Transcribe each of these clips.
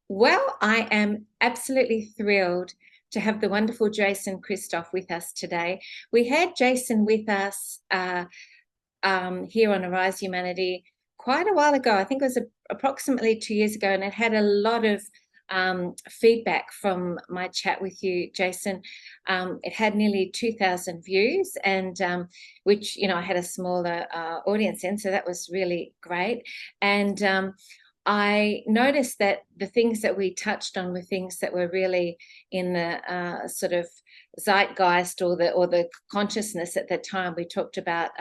Well, I am absolutely thrilled to have the wonderful Jason Christoff with us today. We had Jason with us here on Arise Humanity quite a while ago. I think it was approximately 2 years ago, and it had a lot of feedback from my chat with you, Jason. It had nearly 2,000 views, and which, I had a smaller audience in, so that was really great. And I noticed that the things that we touched on were things that were really in the sort of zeitgeist or the consciousness at that time. We talked about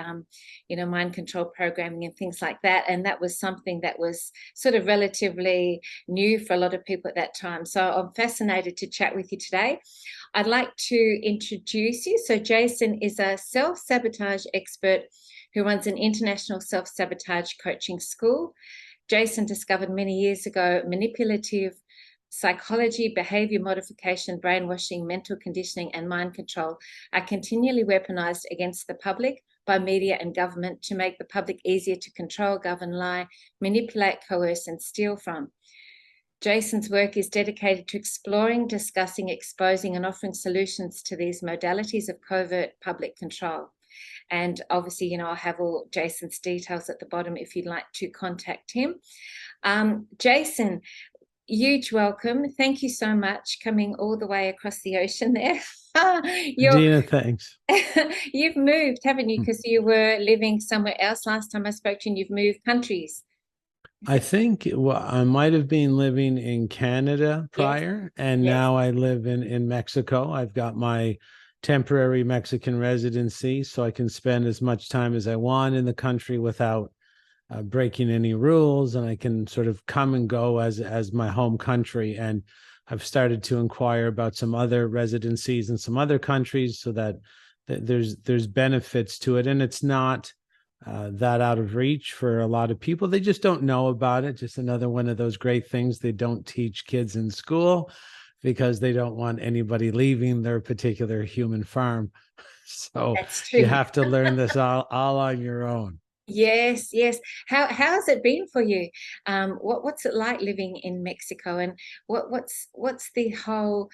mind control programming and things like that, and that was something that was sort of relatively new for a lot of people at that time. So I'm fascinated to chat with you today. I'd like to introduce you. So Jason is a self-sabotage expert who runs an international self-sabotage coaching school. Jason discovered many years ago manipulative psychology, behavior modification, brainwashing, mental conditioning, and mind control are continually weaponized against the public by media and government to make the public easier to control, govern, lie, manipulate, coerce, and steal from. Jason's work is dedicated to exploring, discussing, exposing, and offering solutions to these modalities of covert public control. And obviously, I'll have all Jason's details at the bottom if you'd like to contact him. Jason, huge welcome. Thank you so much coming all the way across the ocean there. Dina, thanks. You've moved, haven't you? Because you were living somewhere else last time I spoke to you, and you've moved countries. I think I might have been living in Canada prior, and Yes. now I live in Mexico. I've got my temporary Mexican residency, so I can spend as much time as I want in the country without breaking any rules, and I can sort of come and go as my home country. And I've started to inquire about some other residencies in some other countries, so that there's benefits to it, and it's not that out of reach for a lot of people. They just don't know about it. Just another one of those great things they don't teach kids in school because they don't want anybody leaving their particular human farm. So That's you true. have to learn this all on your own. Yes, yes. How has it been for you? What's it like living in Mexico, and what's the whole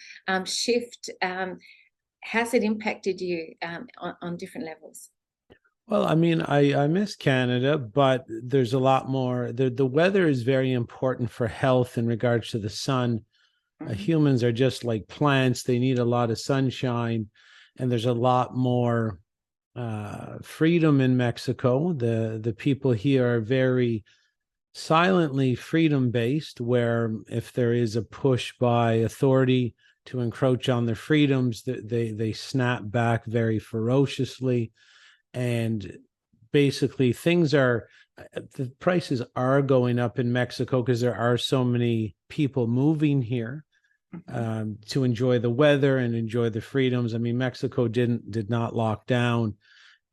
shift? Has it impacted you on different levels? Well, I mean, I miss Canada, but there's a lot more. The weather is very important for health in regards to the sun. Mhm. Humans are just like plants; they need a lot of sunshine, and there's a lot more freedom in Mexico. The people here are very silently freedom based, where if there is a push by authority to encroach on their freedoms, they snap back very ferociously. And basically the prices are going up in Mexico because there are so many people moving here Mhm. to enjoy the weather and enjoy the freedoms. I mean, Mexico did not lock down,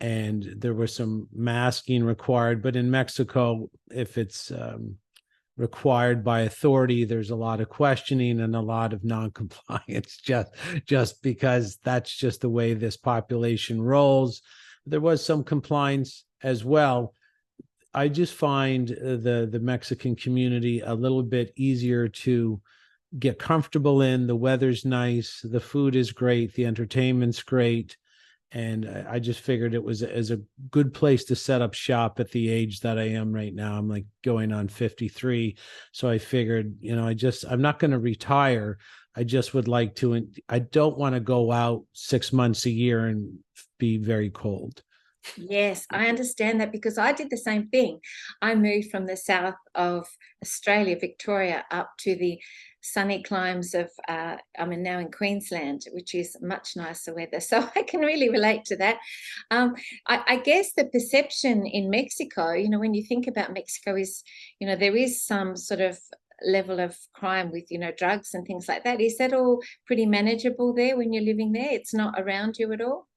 and there was some masking required. But in Mexico, if it's required by authority, there's a lot of questioning and a lot of non-compliance, just because that's just the way this population rolls. There was some compliance as well. I just find the Mexican community a little bit easier to get comfortable in. The weather's nice, the food is great, the entertainment's great, and I just figured it was as a good place to set up shop at the age that I am right now. I'm like going on 53, so I figured, I'm not going to retire. I just would like to, and I don't want to go out 6 months a year and be very cold. Yes, I understand that because I did the same thing. I moved from the south of Australia, Victoria, up to the sunny climes of, I'm now in Queensland, which is much nicer weather. So I can really relate to that. I guess the perception in Mexico, when you think about Mexico is, there is some sort of level of crime with, drugs and things like that. Is that all pretty manageable there when you're living there? It's not around you at all?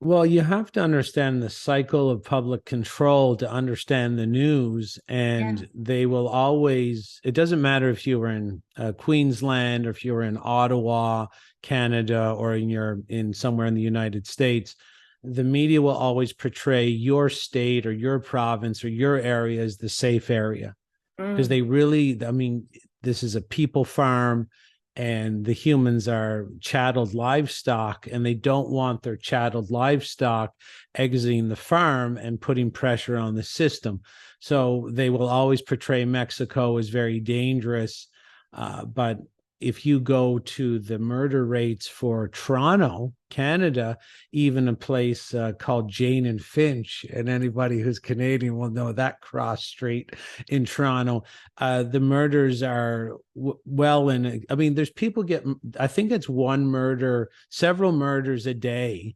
Well, you have to understand the cycle of public control to understand the news, Yeah. and they will always, it doesn't matter if you were in Queensland or if you were in Ottawa, Canada, or in somewhere in the United States, the media will always portray your state or your province or your area as the safe area because Mm. they really, I mean, this is a people farm and the humans are chatteled livestock, and they don't want their chatteled livestock exiting the farm and putting pressure on the system. So they will always portray Mexico as very dangerous. But if you go to the murder rates for Toronto, Canada, even a place called Jane and Finch, and anybody who's Canadian will know that cross street in Toronto, the murders are well in, I mean, there's people get, I think it's one murder, several murders a day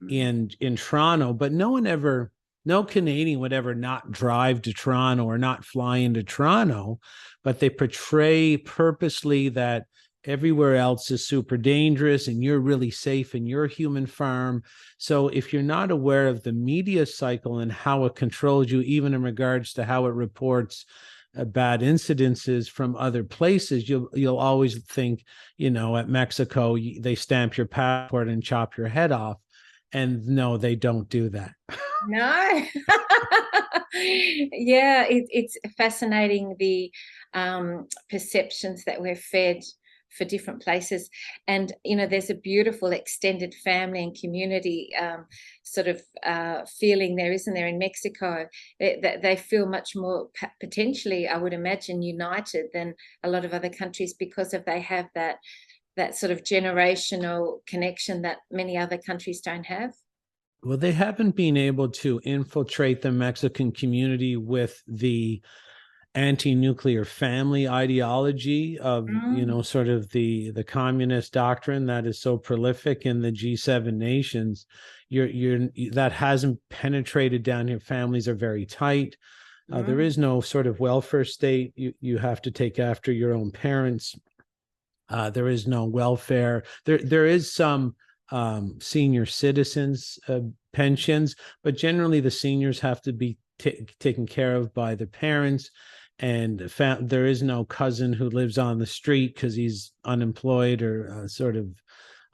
in Toronto, but no Canadian would ever not drive to Toronto or not fly into Toronto, but they portray purposely that everywhere else is super dangerous and you're really safe in your human farm. So if you're not aware of the media cycle and how it controls you, even in regards to how it reports bad incidences from other places, you'll always think, at Mexico, they stamp your passport and chop your head off. And no, they don't do that. No. Yeah, it's fascinating, the perceptions that we're fed for different places. And there's a beautiful extended family and community sort of feeling there, isn't there, in Mexico? They feel much more potentially, I would imagine, united than a lot of other countries, because they have that sort of generational connection that many other countries don't have. Well, they haven't been able to infiltrate the Mexican community with the anti-nuclear family ideology of, sort of the communist doctrine that is so prolific in the G7 nations. That hasn't penetrated down here. Families are very tight. There is no sort of welfare state. You have to take after your own parents. There is no welfare. There is some senior citizens pensions, but generally the seniors have to be taken care of by the parents, and there is no cousin who lives on the street because he's unemployed or sort of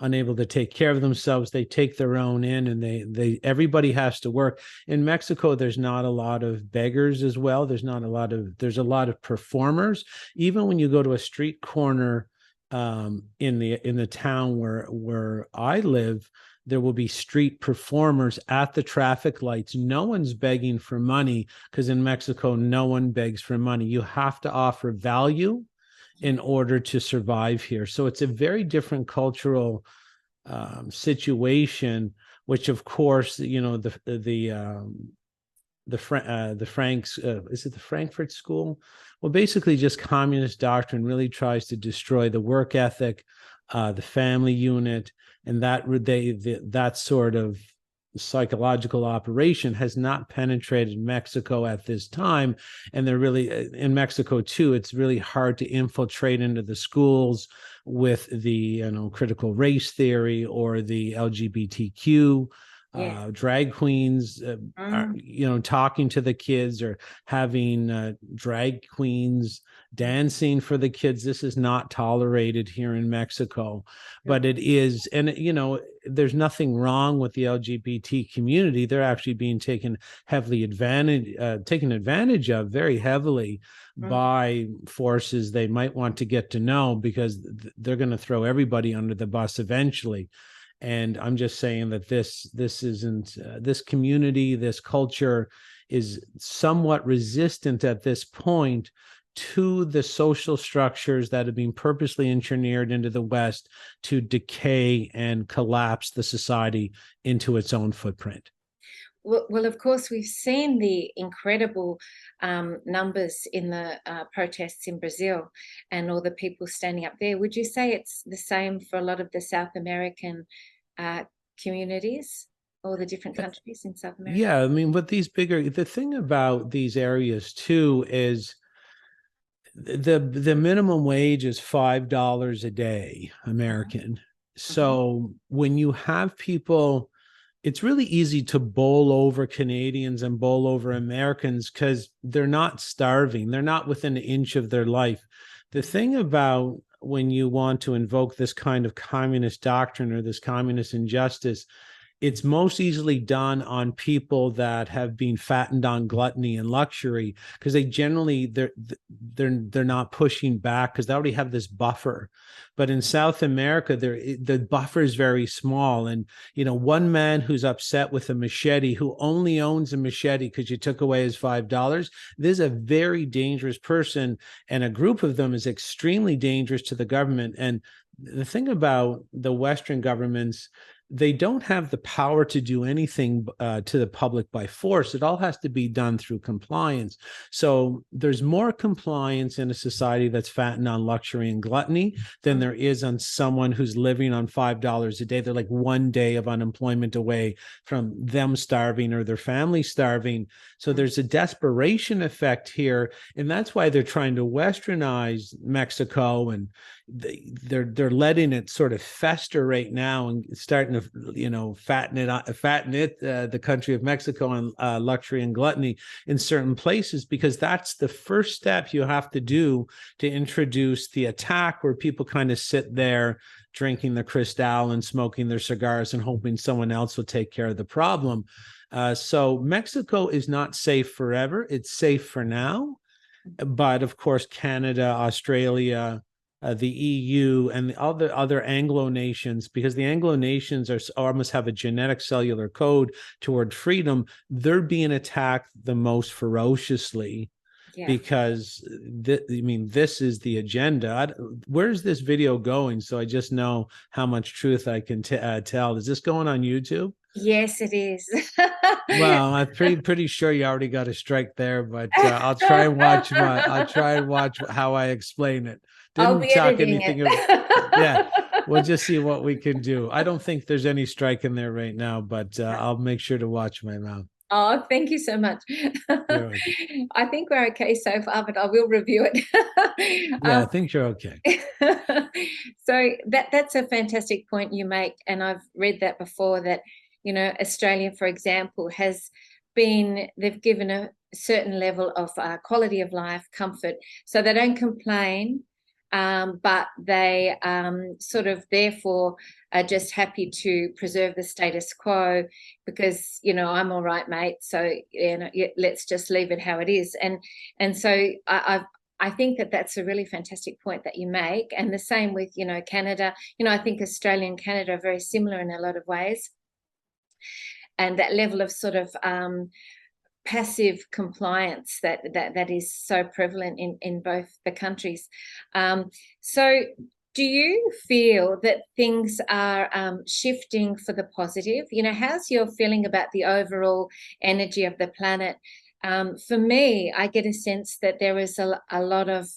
unable to take care of themselves. They take their own in, and everybody has to work. In Mexico, there's not a lot of beggars as well. There's a lot of performers. Even when you go to a street corner in the town where I live, there will be street performers at the traffic lights. No one's begging for money, because in Mexico, no one begs for money. You have to offer value in order to survive here. So it's a very different cultural situation, which of course, the Franks, is it the Frankfurt School? Well, basically just communist doctrine really tries to destroy the work ethic, the family unit, and that sort of psychological operation has not penetrated Mexico at this time. And they're really, in Mexico too, it's really hard to infiltrate into the schools with the critical race theory or the LGBTQ. Yeah. Drag queens, talking to the kids or having drag queens dancing for the kids. This is not tolerated here in Mexico, but it is. And, there's nothing wrong with the LGBT community. They're actually being taken advantage of very heavily by forces they might want to get to know, because they're going to throw everybody under the bus eventually. And I'm just saying that this isn't this community, this culture is somewhat resistant at this point to the social structures that have been purposely engineered into the West to decay and collapse the society into its own footprint. Well, of course, we've seen the incredible numbers in the protests in Brazil and all the people standing up there. Would you say it's the same for a lot of the South American communities, or the different countries in South America? Yeah, I mean, with the thing about these areas too is the minimum wage is $5 a day American. So when you have people, it's really easy to bowl over Canadians and bowl over Americans because they're not starving. They're not within an inch of their life. The thing about when you want to invoke this kind of communist doctrine or this communist injustice it's most easily done on people that have been fattened on gluttony and luxury, because they generally they're not pushing back because they already have this buffer. But in South America, the buffer is very small. And one man who's upset with a machete, who only owns a machete because you took away his $5, this is a very dangerous person, and a group of them is extremely dangerous to the government. And the thing about the Western governments, they don't have the power to do anything to the public by force. It all has to be done through compliance. So there's more compliance in a society that's fattened on luxury and gluttony than there is on someone who's living on $5 a day. They're like one day of unemployment away from them starving or their family starving. So there's a desperation effect here. And that's why they're trying to westernize Mexico, and they're letting it sort of fester right now and starting to fatten it the country of Mexico on luxury and gluttony in certain places, because that's the first step you have to do to introduce the attack, where people kind of sit there drinking the Cristal and smoking their cigars and hoping someone else will take care of the problem. So Mexico is not safe forever. It's safe for now, but of course Canada, Australia, the EU, and the other Anglo Nations, because the Anglo Nations almost have a genetic cellular code toward freedom, they're being attacked the most ferociously. Yeah. Because this is the agenda. Where's this video going? So I just know how much truth I can tell. Is this going on YouTube? Yes, it is. Well, I'm pretty sure you already got a strike there, but I'll try and watch how I explain it. I'll be editing anything it. Yeah, we'll just see what we can do. I don't think there's any strike in there right now, but I'll make sure to watch my mouth. Oh, thank you so much. I think we're okay so far, but I will review it. Yeah, I think you're okay. So that's a fantastic point you make. And I've read that before, that, Australia, for example, they've given a certain level of quality of life, comfort, so they don't complain. But they sort of therefore are just happy to preserve the status quo, because I'm all right, mate. So let's just leave it how it is. And so I think that's a really fantastic point that you make. And the same with Canada. I think Australia and Canada are very similar in a lot of ways, and that level of sort of passive compliance that is so prevalent in both the countries. So do you feel that things are shifting for the positive? How's your feeling about the overall energy of the planet? For me, I get a sense that there is a lot of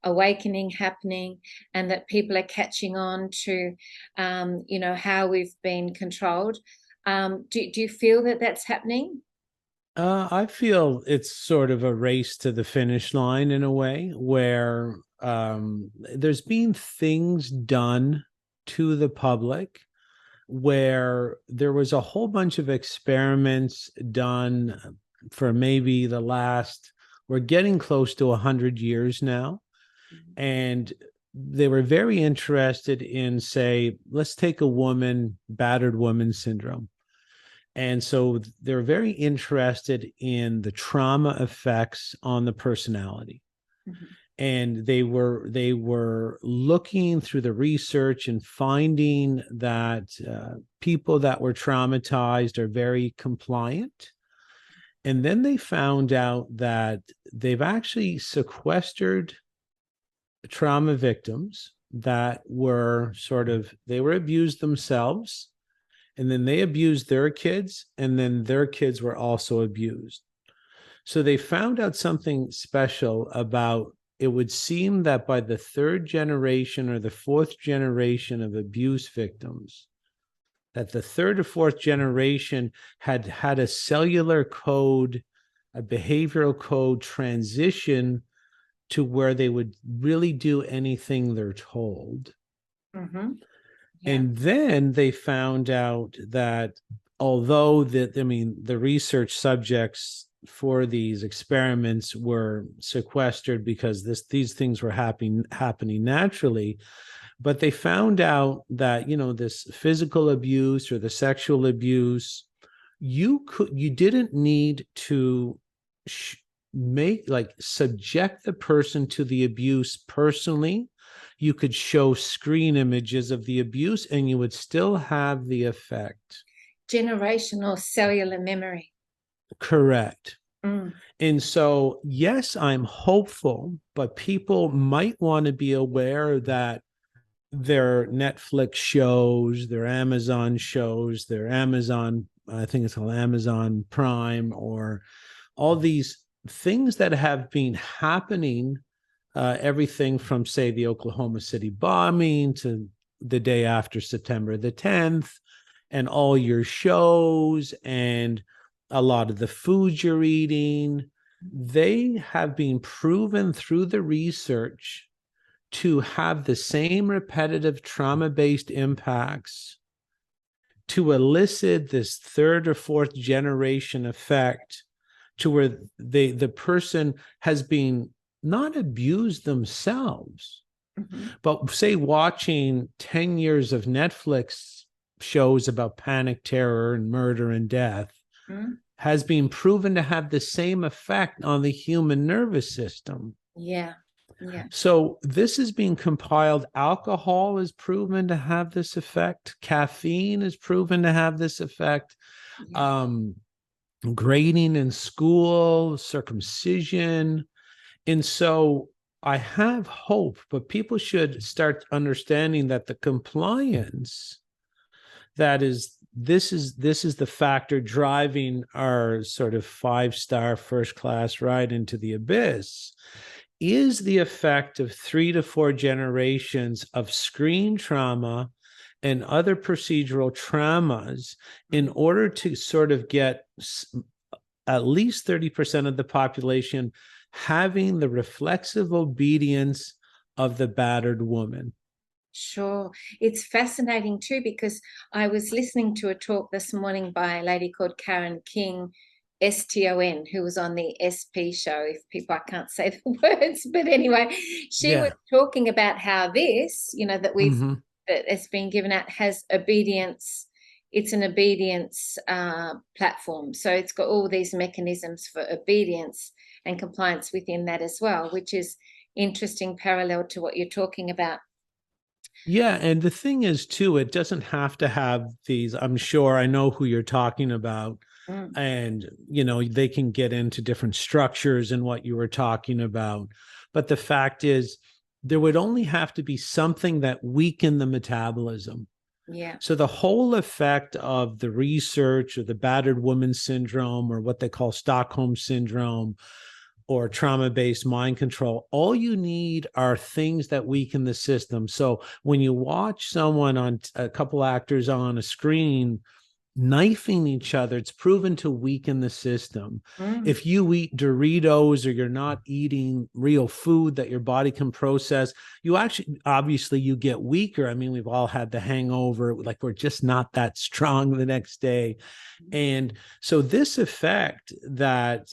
awakening happening, and that people are catching on to how we've been controlled. Do you feel that that's happening? I feel it's sort of a race to the finish line in a way, where there's been things done to the public where there was a whole bunch of experiments done for maybe we're getting close to 100 years now. And they were very interested in, say, let's take a battered woman syndrome. And so they're very interested in the trauma effects on the personality. Mm-hmm. And they were looking through the research and finding that people that were traumatized are very compliant. And then they found out that they've actually sequestered trauma victims that were they were abused themselves, and then they abused their kids, and then their kids were also abused. So they found out something special about, it would seem that by the third generation or the fourth generation of abuse victims, that the third or fourth generation had a cellular code, a behavioral code transition to where they would really do anything they're told. Mm-hmm. Yeah. And then they found out that although the research subjects for these experiments were sequestered because these things were happening naturally, But they found out that, this physical abuse or the sexual abuse, you didn't need to subject the person to the abuse personally. You could show screen images of the abuse and you would still have the effect. Generational cellular memory. Correct. Mm. And so, yes, I'm hopeful, but people might want to be aware that their Netflix shows, their Amazon shows, their Amazon, I think it's called Amazon Prime, or all these things that have been happening, everything from, say, the Oklahoma City bombing to the day after September the 10th, and all your shows and a lot of the foods you're eating, they have been proven through the research to have the same repetitive trauma-based impacts to elicit this third or fourth generation effect, to where the person has been not abused themselves, but say watching 10 years of Netflix shows about panic, terror, and murder and death has been proven to have the same effect on the human nervous system. Yeah. Yeah. So this is being compiled. Alcohol is proven to have this effect. Caffeine is proven to have this effect. Yeah. Grading in school, circumcision. And so I have hope, but people should start understanding that the compliance this is the factor driving our sort of 5-star first class ride into the abyss, is the effect of 3 to 4 generations of screen trauma and other procedural traumas in order to sort of get at least 30% of the population having the reflexive obedience of the battered woman. Sure. It's fascinating too, because I was listening to a talk this morning by a lady called Karen King, STON, who was on the SP show. If people, I can't say the words, but anyway, she was talking about how this, that that it's been given out, has obedience. It's an obedience platform. So it's got all these mechanisms for obedience and compliance within that as well, which is interesting parallel to what you're talking about. Yeah, and the thing is too, it doesn't have to have these, I'm sure I know who you're talking about, and they can get into different structures and what you were talking about. But the fact is, there would only have to be something that weakened the metabolism. Yeah. So the whole effect of the research or the battered woman syndrome, or what they call Stockholm syndrome, or trauma-based mind control, all you need are things that weaken the system. So when you watch someone, on a couple actors on a screen knifing each other, it's proven to weaken the system. If you eat Doritos, or you're not eating real food that your body can process, you actually, obviously you get weaker. I mean, we've all had the hangover, like we're just not that strong the next day. And so this effect that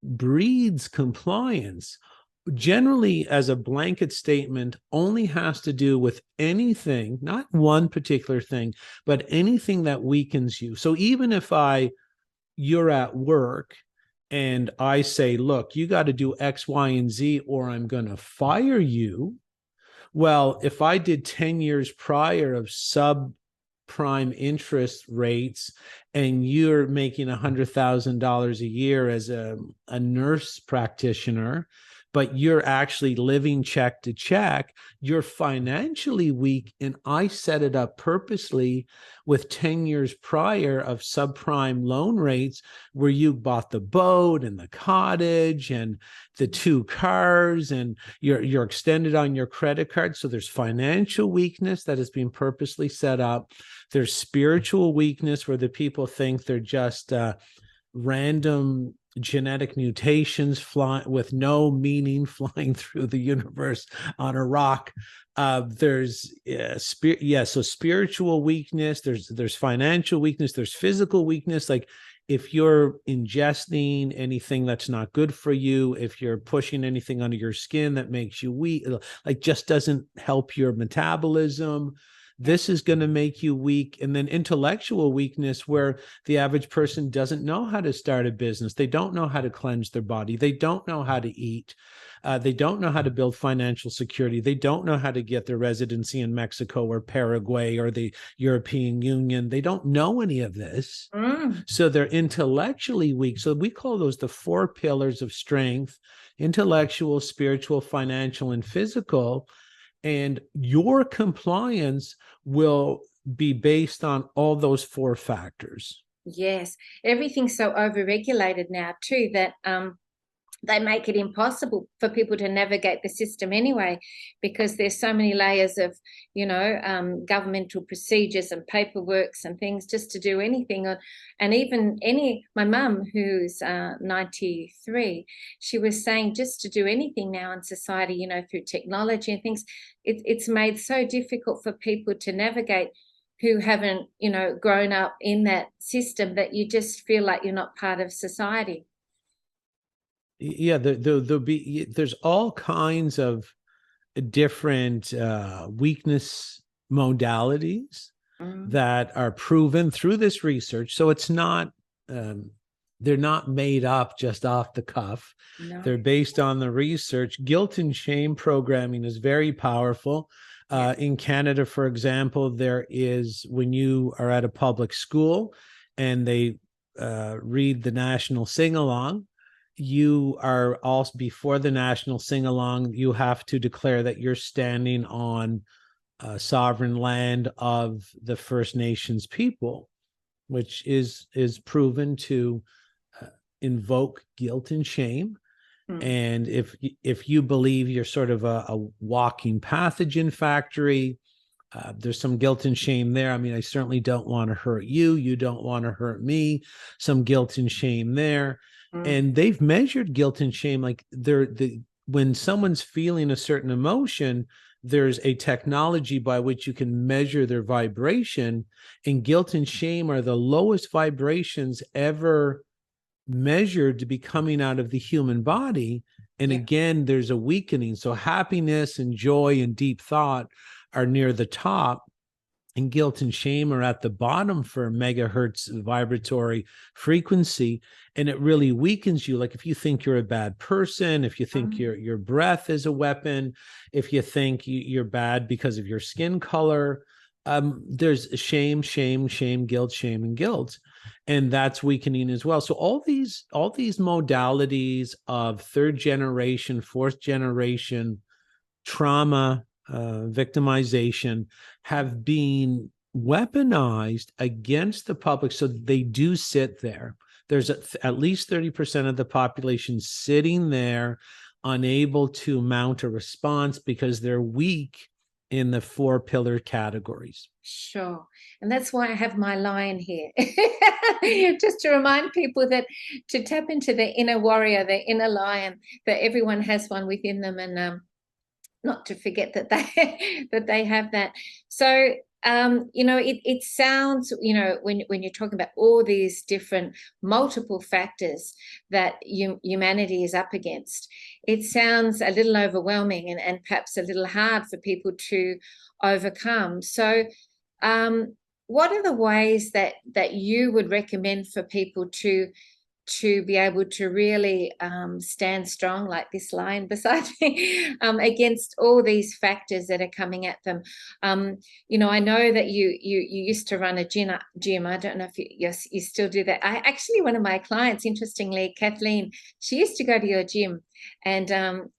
breeds compliance, generally as a blanket statement, only has to do with anything, not one particular thing, but anything that weakens you. So even if you're at work and I say, look, you got to do X, Y, and Z, or I'm going to fire you. Well, if I did 10 years prior of subprime interest rates, and you're making $100,000 a year as a nurse practitioner, but you're actually living check to check, you're financially weak. And I set it up purposely with 10 years prior of subprime loan rates, where you bought the boat and the cottage and the 2 cars, and you're extended on your credit card. So there's financial weakness that has been purposely set up. There's spiritual weakness, where the people think they're just random genetic mutations flying with no meaning, flying through the universe on a rock. There's so spiritual weakness, there's financial weakness, there's physical weakness. Like, if you're ingesting anything that's not good for you, if you're pushing anything under your skin that makes you weak, like just doesn't help your metabolism, this is going to make you weak. And then intellectual weakness, where the average person doesn't know how to start a business. They don't know how to cleanse their body. They don't know how to eat. They don't know how to build financial security. They don't know how to get their residency in Mexico or Paraguay or the European Union. They don't know any of this. So they're intellectually weak. So we call those the 4 pillars of strength: intellectual, spiritual, financial, and physical. And your compliance will be based on all those 4 factors. Yes, everything's so overregulated now too that they make it impossible for people to navigate the system anyway, because there's so many layers of, governmental procedures and paperworks and things just to do anything. And even my mum, who's 93, she was saying just to do anything now in society, through technology and things, it's made so difficult for people to navigate who haven't, grown up in that system, that you just feel like you're not part of society. Yeah, there's all kinds of different weakness modalities that are proven through this research. So it's not they're not made up just off the cuff. No. They're based on the research. Guilt and shame programming is very powerful. In Canada, for example, there is, when you are at a public school and they read the national sing-along, you are also, before the national sing-along, you have to declare that you're standing on sovereign land of the First Nations people, which is proven to invoke guilt and shame. And if you believe you're sort of a walking pathogen factory, there's some guilt and shame there. I mean, I certainly don't want to hurt you. You don't want to hurt me. Some guilt and shame there. And they've measured guilt and shame. Like when someone's feeling a certain emotion, there's a technology by which you can measure their vibration. And guilt and shame are the lowest vibrations ever measured to be coming out of the human body. And again, there's a weakening. So happiness and joy and deep thought are near the top, and guilt and shame are at the bottom for megahertz vibratory frequency. And it really weakens you. Like if you think you're a bad person, if you think your breath is a weapon, if you think you're bad because of your skin color, there's shame, guilt, shame, and guilt. And that's weakening as well. So all these modalities of 3rd generation, 4th generation trauma, victimization have been weaponized against the public. So they do sit there. There's at least 30% of the population sitting there, unable to mount a response because they're weak in the 4 pillar categories. Sure. And that's why I have my lion here. Just to remind people that to tap into the inner warrior, the inner lion, that everyone has one within them, and not to forget that they have that. So it sounds, when you're talking about all these different multiple factors that humanity is up against, it sounds a little overwhelming and perhaps a little hard for people to overcome. So what are the ways that you would recommend for people to be able to really stand strong, like this lion beside me, against all these factors that are coming at them? I know that you used to run a gym. I don't know if you still do that. One of my clients, interestingly, Kathleen, she used to go to your gym, and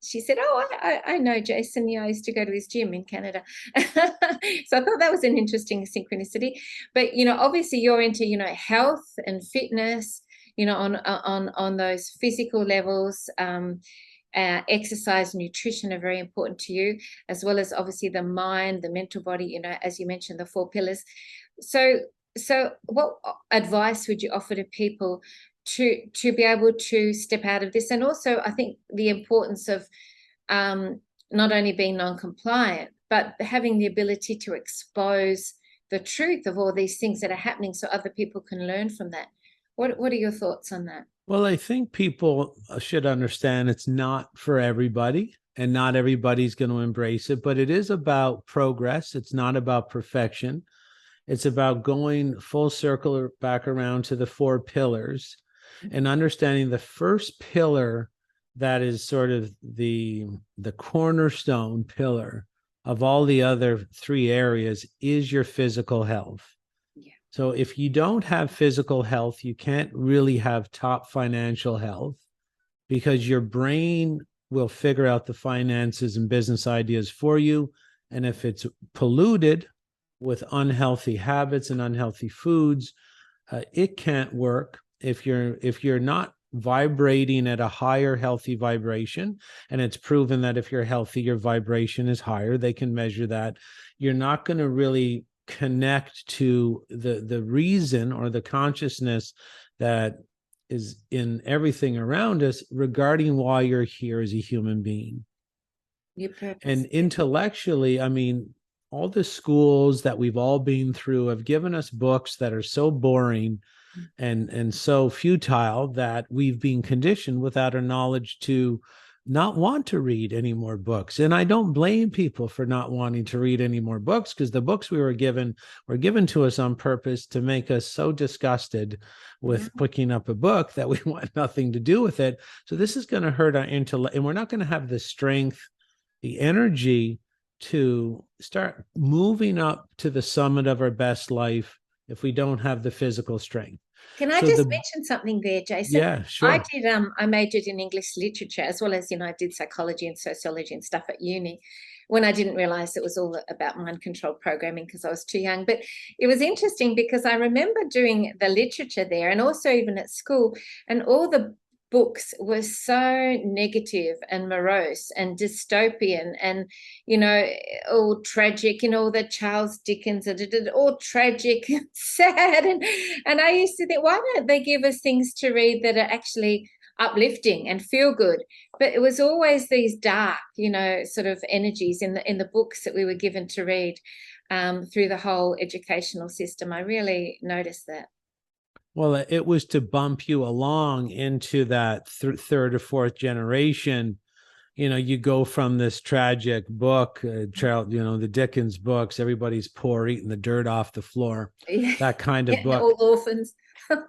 she said, "Oh, I know Jason. I used to go to his gym in Canada." So I thought that was an interesting synchronicity. But obviously you're into health and fitness, on those physical levels. Exercise and nutrition are very important to you, as well as obviously the mind, the mental body, as you mentioned, the 4 pillars. So what advice would you offer to people to be able to step out of this? And also, I think the importance of not only being non-compliant, but having the ability to expose the truth of all these things that are happening so other people can learn from that. What are your thoughts on that? Well, I think people should understand it's not for everybody, and not everybody's going to embrace it, but it is about progress. It's not about perfection. It's about going full circle back around to the four pillars and understanding the first pillar, that is sort of the cornerstone pillar of all the other three areas, is your physical health. Yeah. So if you don't have physical health, you can't really have top financial health, because your brain will figure out the finances and business ideas for you. And if it's polluted with unhealthy habits and unhealthy foods, it can't work. If you're not vibrating at a higher healthy vibration, and it's proven that if you're healthy, your vibration is higher, they can measure that, you're not going to really connect to the reason or the consciousness that is in everything around us regarding why you're here as a human being. Your purpose. And intellectually, I mean, all the schools that we've all been through have given us books that are so boring and so futile that we've been conditioned without our knowledge to not want to read any more books. And I don't blame people for not wanting to read any more books, because the books we were given to us on purpose to make us so disgusted with picking up a book that we want nothing to do with it. So this is going to hurt our intellect, and we're not going to have the strength, the energy to start moving up to the summit of our best life if we don't have the physical strength. Can I just mention something there, Jason? Yeah, sure. I majored in English literature, as well as, I did psychology and sociology and stuff at uni, when I didn't realize it was all about mind control programming because I was too young. But it was interesting because I remember doing the literature there, and also even at school, and all the books were so negative and morose and dystopian and, all tragic, all the Charles Dickens, all tragic and sad. And I used to think, why don't they give us things to read that are actually uplifting and feel good? But it was always these dark, sort of energies in the books that we were given to read through the whole educational system. I really noticed that. Well, it was to bump you along into that third or fourth generation. You go from this tragic book, the Dickens books, everybody's poor, eating the dirt off the floor, that kind of book. All orphans.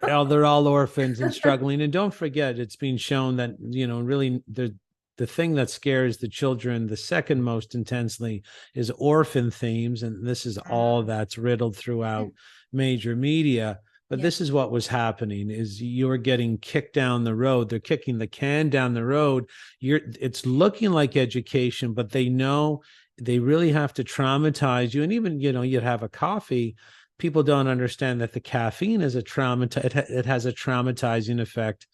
Oh, they're all orphans and struggling. And don't forget, it's been shown that, really the thing that scares the children the second most intensely is orphan themes. And this is all that's riddled throughout major media. But this is what was happening, is you're getting kicked down the road. They're kicking the can down the road. It's looking like education, but they know they really have to traumatize you. And even, you'd have a coffee. People don't understand that the caffeine is it has a traumatizing effect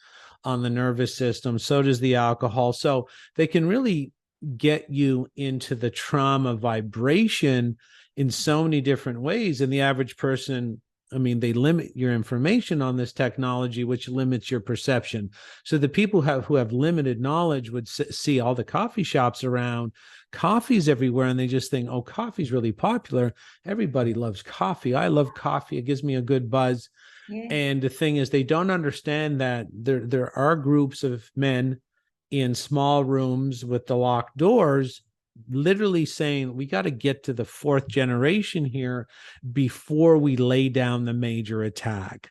on the nervous system. So does the alcohol. So they can really get you into the trauma vibration in so many different ways. And the average person, they limit your information on this technology, which limits your perception. So the people who have limited knowledge would see all the coffee shops around, coffee's everywhere, and they just think, oh, coffee's really popular. Everybody loves coffee. I love coffee. It gives me a good buzz. Yeah. And the thing is, they don't understand that there are groups of men in small rooms with the locked doors literally saying, we got to get to the fourth generation here before we lay down the major attack.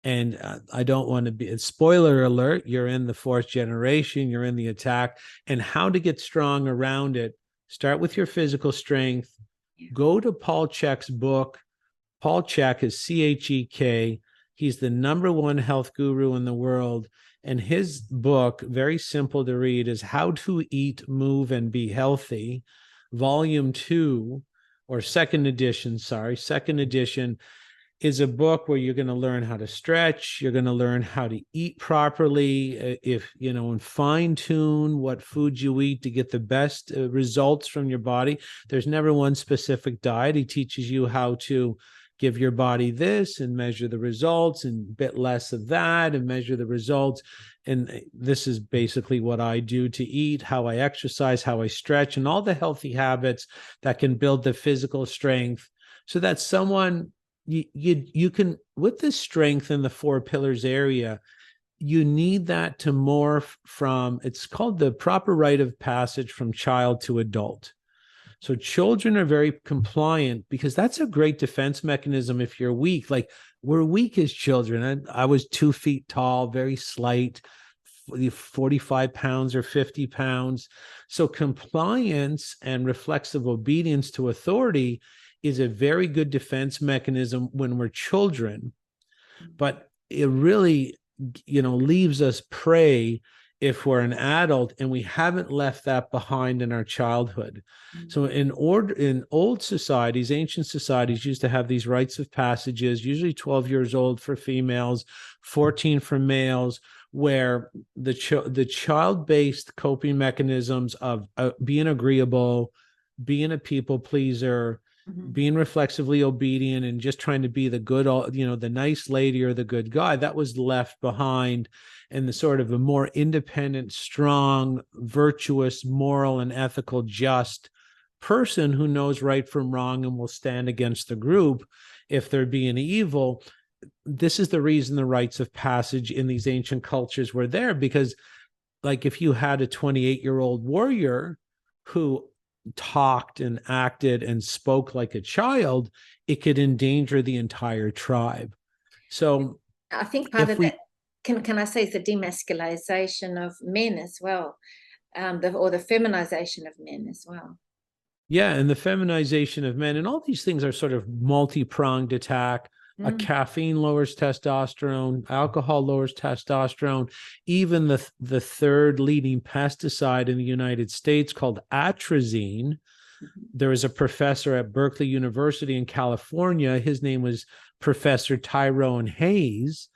And I don't want to be, spoiler alert, you're in the fourth generation, you're in the attack. And how to get strong around it: start with your physical strength. Go to Paul Chek's book. Paul Chek is Chek. He's the #1 health guru in the world. And his book, very simple to read, is How to Eat, Move, and Be Healthy, Volume 2, or second edition, is a book where you're going to learn how to stretch. You're going to learn how to eat properly, and fine tune what foods you eat to get the best results from your body. There's never one specific diet. He teaches you how to give your body this and measure the results, and a bit less of that and measure the results. And this is basically what I do to eat, how I exercise, how I stretch, and all the healthy habits that can build the physical strength so that someone you can, with the strength in the four pillars area, you need that to morph from, it's called the proper rite of passage from child to adult. So children are very compliant because that's a great defense mechanism if you're weak. Like, we're weak as children. I was 2 feet tall, very slight, 45 pounds or 50 pounds. So compliance and reflexive obedience to authority is a very good defense mechanism when we're children. But it really, leaves us prey if we're an adult and we haven't left that behind in our childhood. So in old societies, ancient societies used to have these rites of passages, usually 12 years old for females, 14 for males, where the child-based coping mechanisms of being agreeable, being a people pleaser, being reflexively obedient, and just trying to be the good, the nice lady or the good guy, that was left behind. And the sort of a more independent, strong, virtuous, moral and ethical, just person who knows right from wrong and will stand against the group if they're being evil. This is the reason the rites of passage in these ancient cultures were there, because like if you had a 28-year-old warrior who talked and acted and spoke like a child, it could endanger the entire tribe. So I think part of that, can I say, is the demasculization of men as well, or the feminization of men as well. Yeah, and the feminization of men, and all these things are sort of multi-pronged attack. Caffeine lowers testosterone, alcohol lowers testosterone. Even the third leading pesticide in the United States, called atrazine, there was a professor at Berkeley University in California. His name was Professor Tyrone Hayes.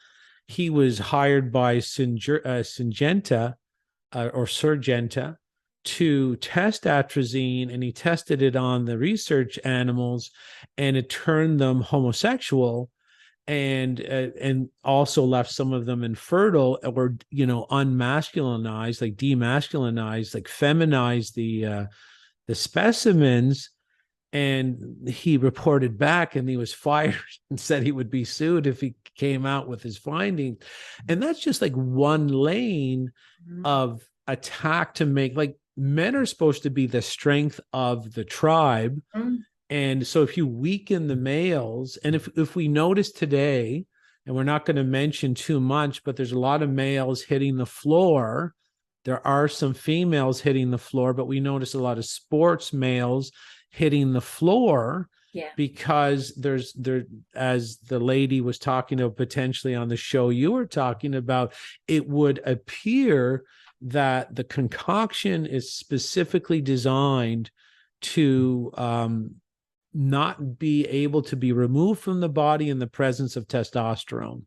He was hired by Syngenta to test atrazine, and he tested it on the research animals, and it turned them homosexual, and also left some of them infertile, or unmasculinized, like demasculinized, like feminized the specimens. And he reported back, and he was fired and said he would be sued if he came out with his findings. And that's just like one lane of attack to make, like, men are supposed to be the strength of the tribe. And so if you weaken the males, and if we notice today, and we're not going to mention too much, but there's a lot of males hitting the floor. There are some females hitting the floor, but we notice a lot of sports males hitting the floor. Yeah. Because as the lady was talking about potentially on the show you were talking about, it would appear that the concoction is specifically designed to not be able to be removed from the body in the presence of testosterone.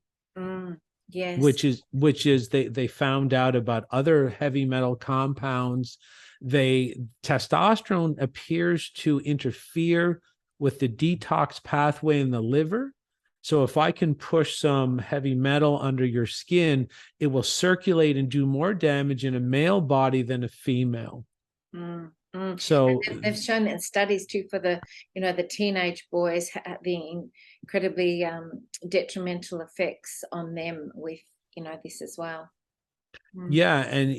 Yes. Which is they found out about other heavy metal compounds. Testosterone appears to interfere with the detox pathway in the liver. So if I can push some heavy metal under your skin, it will circulate and do more damage in a male body than a female. So they've shown in studies too, for the teenage boys, the incredibly detrimental effects on them with this as well. Yeah, and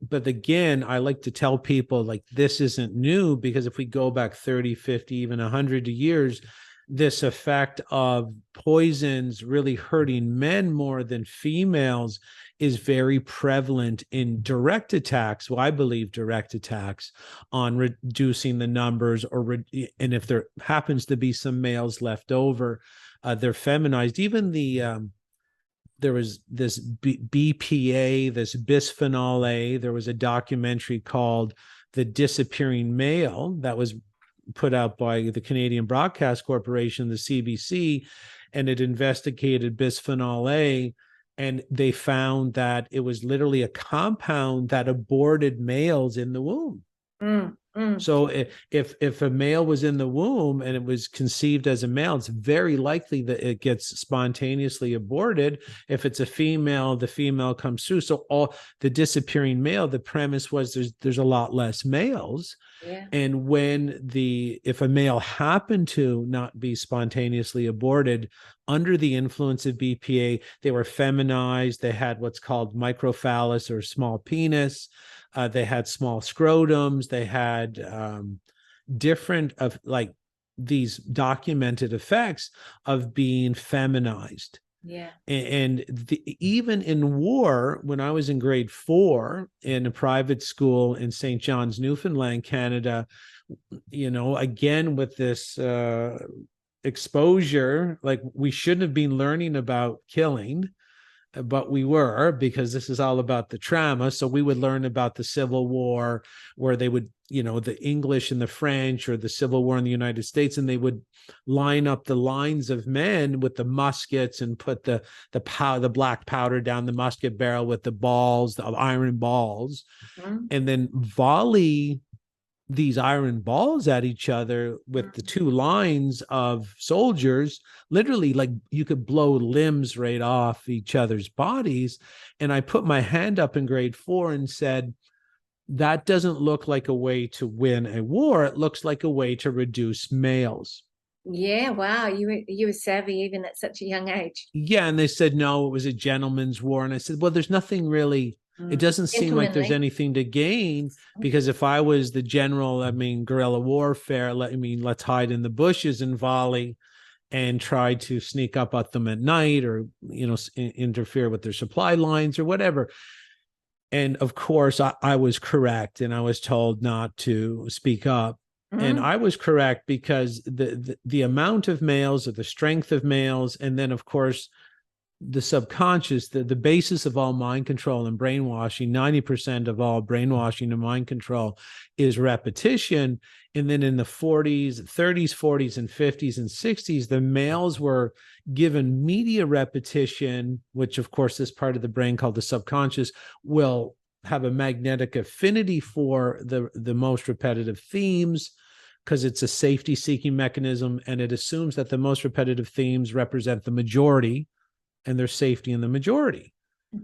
but again, I like to tell people, like, this isn't new, because if we go back 30, 50, even 100 years, this effect of poisons really hurting men more than females is very prevalent in direct attacks. Well, I believe direct attacks on reducing the numbers, and if there happens to be some males left over, they're feminized. Even there was this BPA, this bisphenol A. There was a documentary called The Disappearing Male that was put out by the Canadian Broadcast Corporation, the CBC, and it investigated bisphenol A, and they found that it was literally a compound that aborted males in the womb. So if a male was in the womb and it was conceived as a male, it's very likely that it gets spontaneously aborted. If it's a female, the female comes through. So all the disappearing male, the premise was there's a lot less males. Yeah. And if a male happened to not be spontaneously aborted under the influence of BPA, they were feminized. They had what's called microphallus or small penis. They had small scrotums. They had different of like these documented effects of being feminized. Yeah. And even in war, when I was in grade 4 in a private school in St. John's, Newfoundland, Canada, again, with this exposure, like we shouldn't have been learning about killing, but we were, because this is all about the trauma. So we would learn about the Civil War, where they would, the English and the French, or the Civil War in the United States, and they would line up the lines of men with the muskets and put the black powder down the musket barrel with the balls, the iron balls, and then volley these iron balls at each other with the two lines of soldiers. Literally, like, you could blow limbs right off each other's bodies. And I put my hand up in grade 4 and said, that doesn't look like a way to win a war. It looks like a way to reduce males. Yeah, wow, you were savvy even at such a young age. Yeah, and they said, no, it was a gentleman's war. And I said, well, there's nothing really, it doesn't seem like there's anything to gain, because if I was the general, guerrilla warfare, let's hide in the bushes and volley and try to sneak up at them at night, or, interfere with their supply lines or whatever. And of course, I was correct, and I was told not to speak up. And I was correct, because the amount of males, or the strength of males, and then of course the subconscious, the basis of all mind control and brainwashing, 90% of all brainwashing and mind control is repetition. And then in the 30s, 40s, and 50s and 60s, the males were given media repetition, which of course this part of the brain called the subconscious will have a magnetic affinity for the most repetitive themes, because it's a safety-seeking mechanism, and it assumes that the most repetitive themes represent the majority, and there's safety in the majority.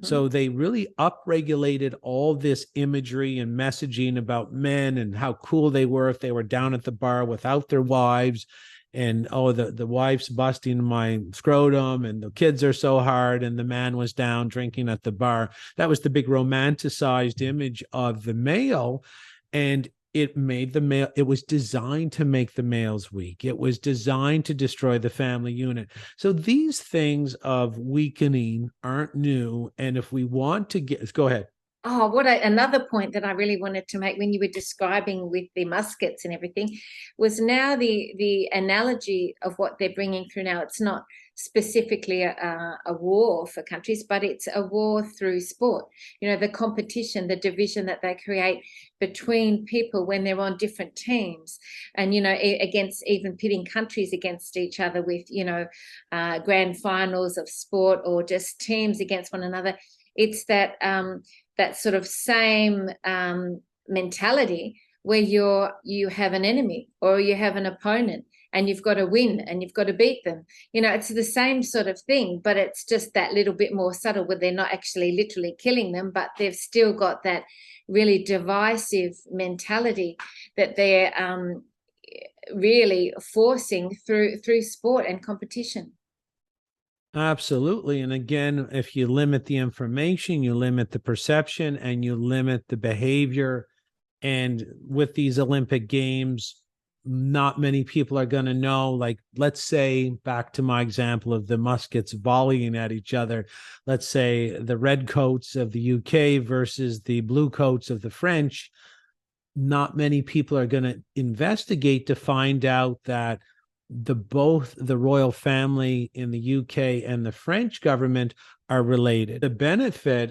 So they really upregulated all this imagery and messaging about men and how cool they were if they were down at the bar without their wives, and the wife's busting my scrotum, and the kids are so hard, and the man was down drinking at the bar. That was the big romanticized image of the male, and it made the male, it was designed to make the males weak. It was designed to destroy the family unit. So these things of weakening aren't new. And if we want to go ahead. Oh, another point that I really wanted to make when you were describing with the muskets and everything was now the analogy of what they're bringing through now. It's not specifically a war for countries, but it's a war through sport. The competition, the division that they create between people when they're on different teams, and against, even pitting countries against each other with grand finals of sport, or just teams against one another. It's that sort of same mentality where you have an enemy or you have an opponent, and you've got to win and you've got to beat them. It's the same sort of thing, but it's just that little bit more subtle, where they're not actually literally killing them, but they've still got that really divisive mentality that they're really forcing through sport and competition. Absolutely. And again, if you limit the information, you limit the perception, and you limit the behavior. And with these Olympic Games, not many people are going to know, like, let's say, back to my example of the muskets volleying at each other, let's say the red coats of the UK versus the blue coats of the French. Not many people are going to investigate to find out that both the royal family in the UK and the French government are related. The benefit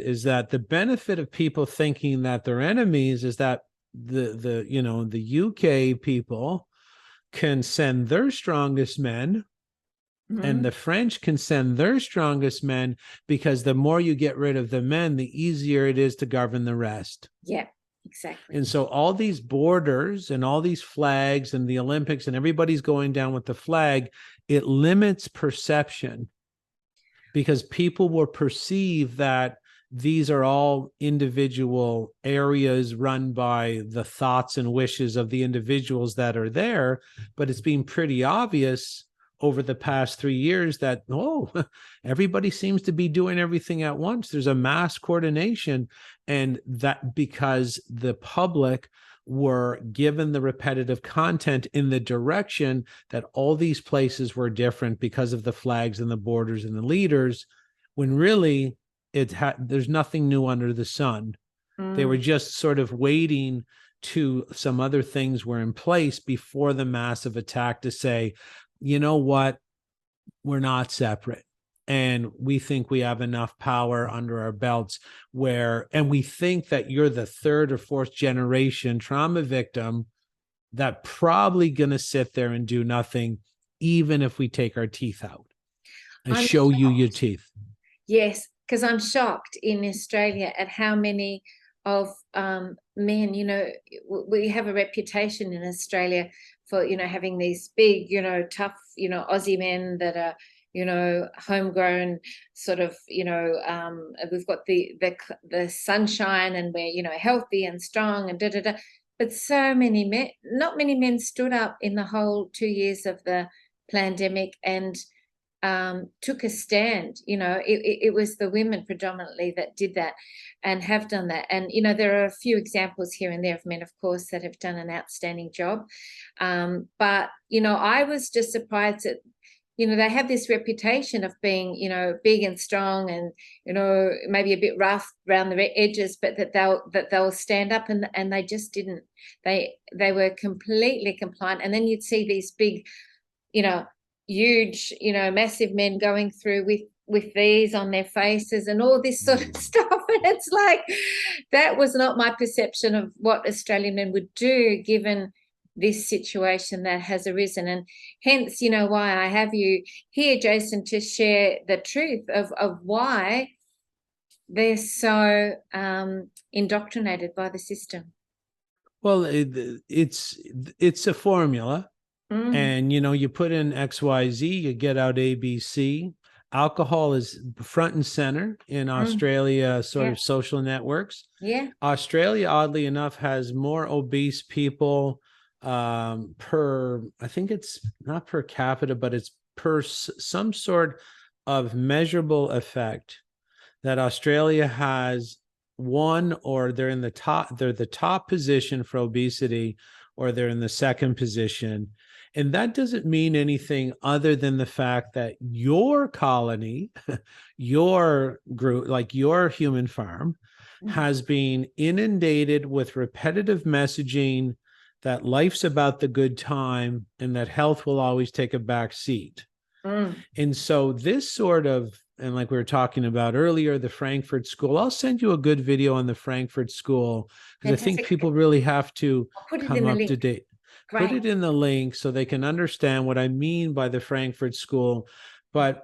of people thinking that they're enemies is that the UK people can send their strongest men, and the French can send their strongest men, because the more you get rid of the men, the easier it is to govern the rest. Yeah. Exactly. And so all these borders and all these flags and the Olympics and everybody's going down with the flag, it limits perception because people will perceive that these are all individual areas run by the thoughts and wishes of the individuals that are there. But it's been pretty obvious over the past 3 years that, oh, everybody seems to be doing everything at once. There's a mass coordination. And that because the public were given the repetitive content in the direction that all these places were different because of the flags and the borders and the leaders, when really there's nothing new under the sun. They were just sort of waiting to some other things were in place before the massive attack to say, you know what, we're not separate. And we think we have enough power under our belts and we think that you're the third or fourth generation trauma victim that probably going to sit there and do nothing, even if we take our teeth out and show you your teeth. Yes, because I'm shocked in Australia at how many of men, you know, we have a reputation in Australia for, you know, having these big, you know, tough, you know, Aussie men that are, you know, homegrown sort of, you know, we've got the sunshine and we're, you know, healthy and strong and da da da. But so many men, not many men stood up in the whole 2 years of the pandemic and took a stand. You know, it was the women predominantly that did that and have done that. And, you know, there are a few examples here and there of men, of course, that have done an outstanding job. But, you know, I was just surprised that, you know, they have this reputation of being, you know, big and strong and, you know, maybe a bit rough around the edges, but that they'll stand up, and they just didn't. They were completely compliant. And then you'd see these big, you know, huge, you know, massive men going through with these on their faces and all this sort of stuff. And it's like, that was not my perception of what Australian men would do given this situation that has arisen. And hence, you know, why I have you here, Jason, to share the truth of why they're so indoctrinated by the system. Well, it's a formula. And, you know, you put in XYZ, you get out ABC. Alcohol is front and center in Australia, sort of social networks. Yeah. Australia, oddly enough, has more obese people per, I think it's not per capita, but it's per some sort of measurable effect that Australia has one, or they're in the top, they're the top position for obesity, or they're in the second position. And that doesn't mean anything other than the fact that your colony, your group, like your human farm, has been inundated with repetitive messaging that life's about the good time and that health will always take a back seat. And so this sort of, and like we were talking about earlier, the Frankfurt School, I'll send you a good video on the Frankfurt School because I think people really have to come up to date. Put it in the link so they can understand what I mean by the Frankfurt School. But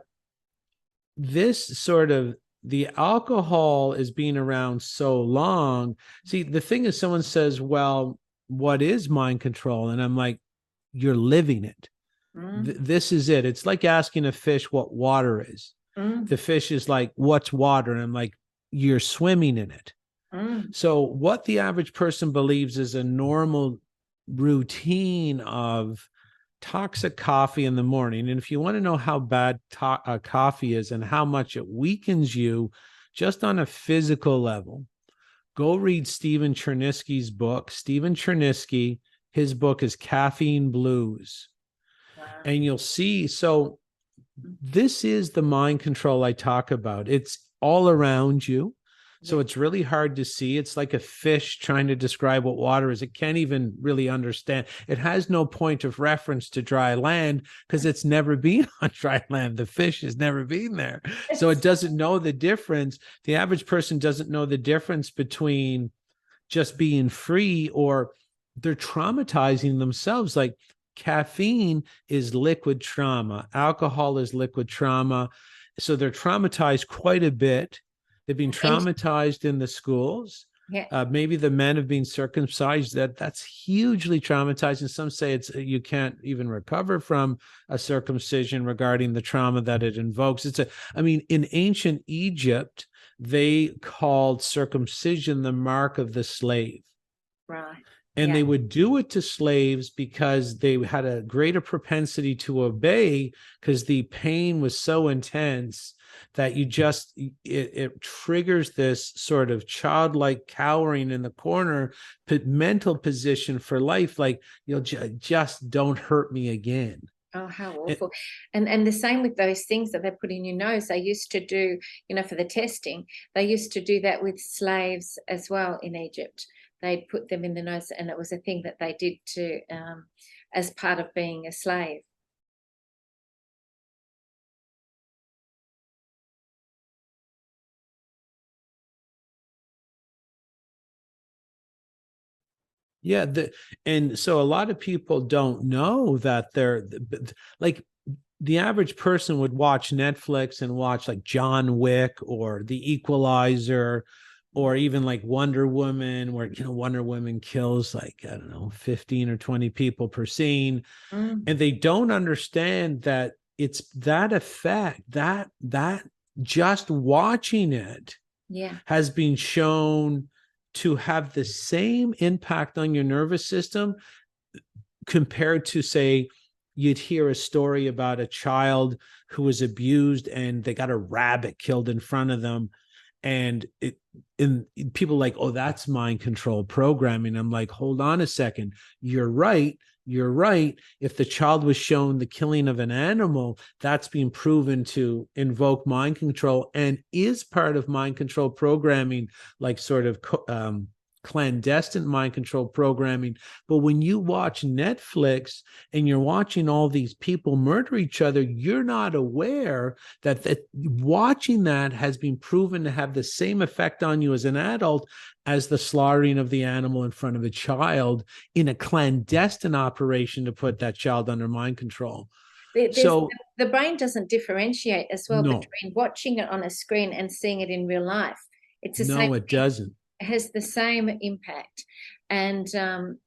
this sort of, the alcohol is being around so long. See, the thing is, someone says, well, what is mind control? And I'm like, you're living it. This is it. It's like asking a fish what water is. The fish is like, what's water? And I'm like, you're swimming in it. So what the average person believes is a normal routine of toxic coffee in the morning. And if you want to know how bad coffee is and how much it weakens you just on a physical level, go read Stephen Chernisky's book. Stephen Chernisky, his book is Caffeine Blues. And you'll see, so this is the mind control I talk about. It's all around you. So it's really hard to see. It's like a fish trying to describe what water is. It can't even really understand. It has no point of reference to dry land because it's never been on dry land. The fish has never been there. So it doesn't know the difference. The average person doesn't know the difference between just being free or they're traumatizing themselves. Like caffeine is liquid trauma. Alcohol is liquid trauma. So they're traumatized quite a bit. They've been traumatized in the schools. Yeah. Maybe the men have been circumcised. That's hugely traumatizing. Some say it's you can't even recover from a circumcision regarding the trauma that it invokes. I mean, in ancient Egypt, they called circumcision the mark of the slave. Right. And they would do it to slaves because they had a greater propensity to obey, because the pain was so intense that it triggers this sort of childlike cowering in the corner mental position for life, like you'll just don't hurt me again. Oh, how awful. And the same with those things that they put in your nose. They used to do, for the testing, they used to do that with slaves as well in Egypt. They'd put them in the nose, and it was a thing that they did to as part of being a slave. Yeah, and so a lot of people don't know that they're like, the average person would watch Netflix and watch like John Wick or The Equalizer, or even like Wonder Woman, where Wonder Woman kills like, I don't know, 15 or 20 people per scene. And they don't understand that it's that effect, that just watching it has been shown to have the same impact on your nervous system compared to, say, you'd hear a story about a child who was abused and they got a rabbit killed in front of them. And people like, oh, that's mind control programming. I'm like, hold on a second. You're right. If the child was shown the killing of an animal, that's being proven to invoke mind control and is part of mind control programming, like sort of clandestine mind control programming. But when you watch Netflix and you're watching all these people murder each other, you're not aware that watching that has been proven to have the same effect on you as an adult as the slaughtering of the animal in front of a child in a clandestine operation to put that child under mind control. So the brain doesn't differentiate as well no, between watching it on a screen and seeing it in real life. It's the same no, it thing. doesn't. It has the same impact. And,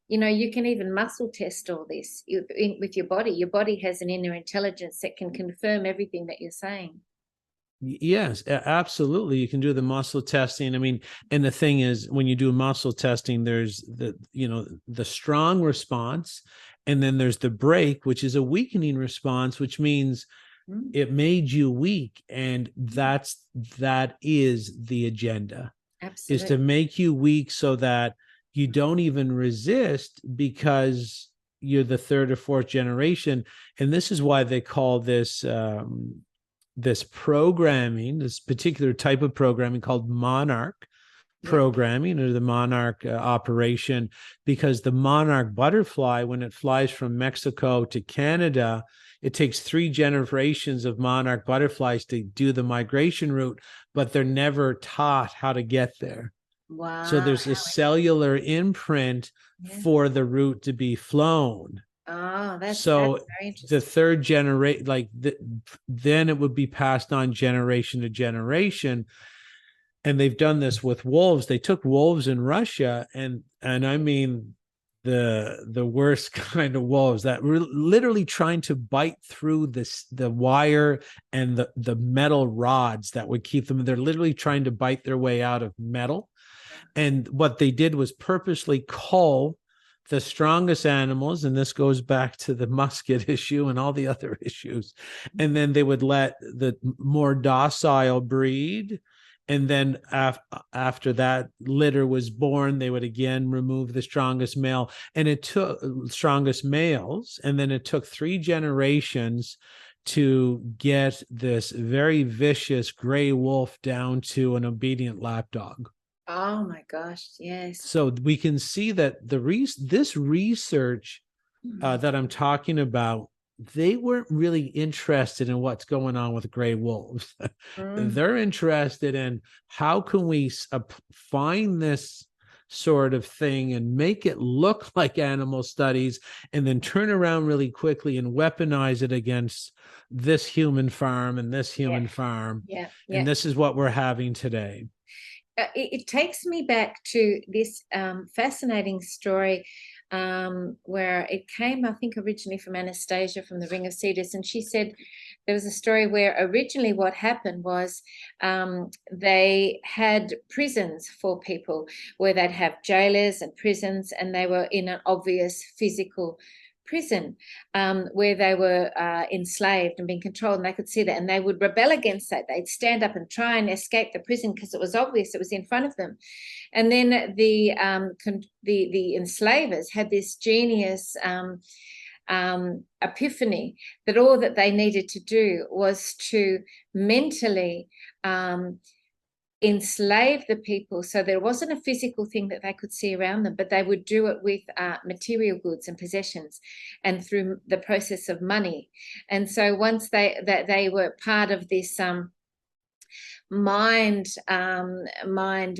you can even muscle test all this with your body. Your body has an inner intelligence that can confirm everything that you're saying. Yes, absolutely. You can do the muscle testing. I mean, and the thing is, when you do muscle testing, there's the strong response, and then there's the break, which is a weakening response, which means it made you weak. And that is the agenda. Absolutely. Is to make you weak so that you don't even resist, because you're the third or fourth generation. And this is why they call this this programming, this particular type of programming, called monarch programming, or the monarch operation, because the monarch butterfly, when it flies from Mexico to Canada, it takes 3 generations of monarch butterflies to do the migration route, but they're never taught how to get there. Wow. So there's a cellular imprint for the route to be flown. Oh, that's so very interesting. The third generation, then it would be passed on generation to generation. And they've done this with wolves. They took wolves in Russia, and I mean the worst kind of wolves that were literally trying to bite through the wire and the metal rods that would keep them. They're literally trying to bite their way out of metal. And what they did was purposely cull the strongest animals, and this goes back to the musket issue and all the other issues, and then they would let the more docile breed. And then after that litter was born, they would again remove the strongest male, and it took strongest males, and then it took 3 generations to get this very vicious gray wolf down to an obedient lapdog. Oh my gosh, yes. So we can see that this research that I'm talking about, they weren't really interested in what's going on with gray wolves. They're interested in how can we find this sort of thing and make it look like animal studies, and then turn around really quickly and weaponize it against this human farm and this human farm. Yeah. And this is what we're having today. it takes me back to this fascinating story where it came, I think, originally from Anastasia from the Ring of Cedars. And she said there was a story where originally what happened was they had prisons for people where they'd have jailers and prisons, and they were in an obvious physical prison where they were enslaved and being controlled, and they could see that, and they would rebel against that. They'd stand up and try and escape the prison because it was obvious it was in front of them. And then the enslavers had this genius epiphany that all that they needed to do was to mentally enslave the people, so there wasn't a physical thing that they could see around them, but they would do it with material goods and possessions and through the process of money. And so once they were part of this mind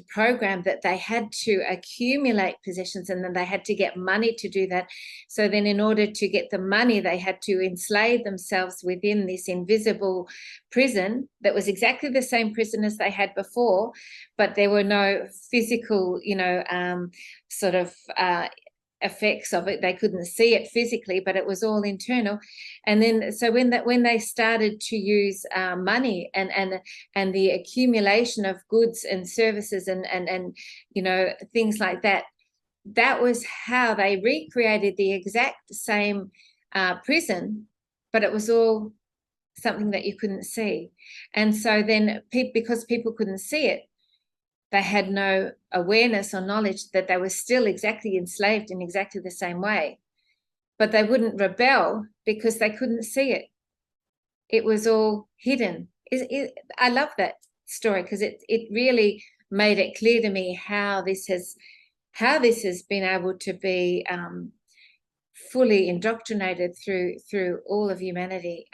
program that they had to accumulate possessions, and then they had to get money to do that. So then in order to get the money, they had to enslave themselves within this invisible prison that was exactly the same prison as they had before, but there were no physical, sort of effects of it. They couldn't see it physically, but it was all internal. And then so when they started to use money and the accumulation of goods and services and things like that, that was how they recreated the exact same prison, but it was all something that you couldn't see. And so then because people couldn't see it, they had no awareness or knowledge that they were still exactly enslaved in exactly the same way. But they wouldn't rebel because they couldn't see it. It was all hidden. I love that story because it really made it clear to me how this has been able to be fully indoctrinated through all of humanity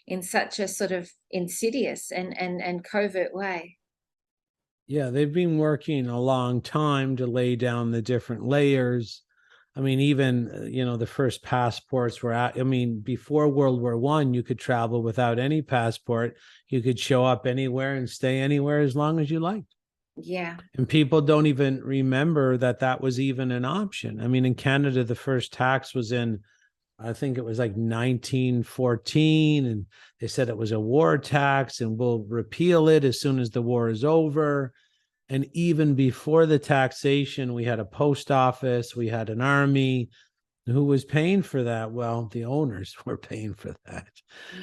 in such a sort of insidious and covert way. Yeah, they've been working a long time to lay down the different layers. I mean, even, the first passports were before World War I, you could travel without any passport. You could show up anywhere and stay anywhere as long as you liked. Yeah. And people don't even remember that was even an option. I mean, in Canada, the first tax was in, I think it was like 1914, and they said it was a war tax and we'll repeal it as soon as the war is over. And even before the taxation, we had a post office, we had an army. Who was paying for that? Well, the owners were paying for that.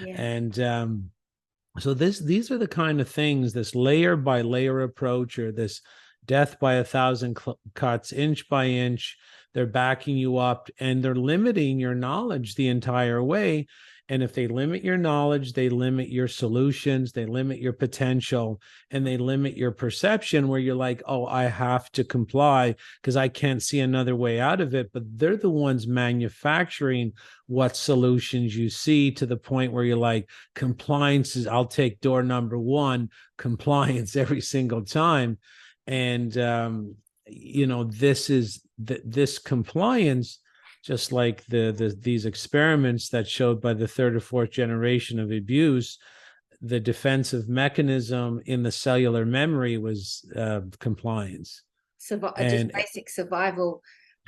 Yeah. And so these are the kind of things, this layer by layer approach, or this death by 1,000 cuts, inch by inch. They're backing you up and they're limiting your knowledge the entire way. And if they limit your knowledge, they limit your solutions, they limit your potential, and they limit your perception, where you're like, oh, I have to comply because I can't see another way out of it. But they're the ones manufacturing what solutions you see, to the point where you're like, compliance is, I'll take door number one, compliance every single time. And, this compliance, just like these experiments that showed by the third or fourth generation of abuse, the defensive mechanism in the cellular memory was compliance. Just basic survival.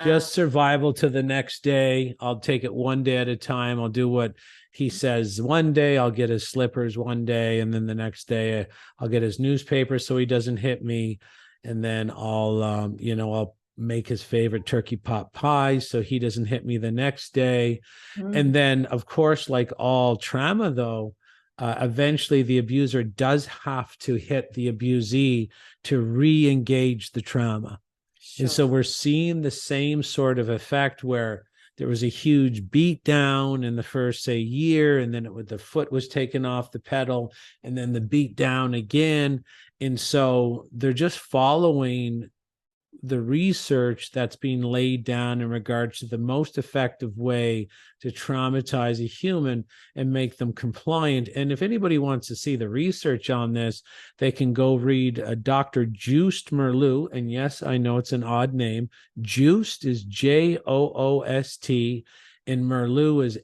Just survival to the next day. I'll take it one day at a time. I'll do what he says one day. I'll get his slippers one day, and then the next day I'll get his newspaper so he doesn't hit me. And then I'll make his favorite turkey pot pie so he doesn't hit me the next day. And then, of course, like all trauma, though, eventually the abuser does have to hit the abusee to re-engage the trauma. Sure. And so we're seeing the same sort of effect, where there was a huge beat down in the first, say, year, and then the foot was taken off the pedal, and then the beat down again. And so they're just following the research that's being laid down in regards to the most effective way to traumatize a human and make them compliant. And if anybody wants to see the research on this, they can go read Dr. Joost Meerloo. And yes, I know it's an odd name. Joost is Joost, and Meerloo is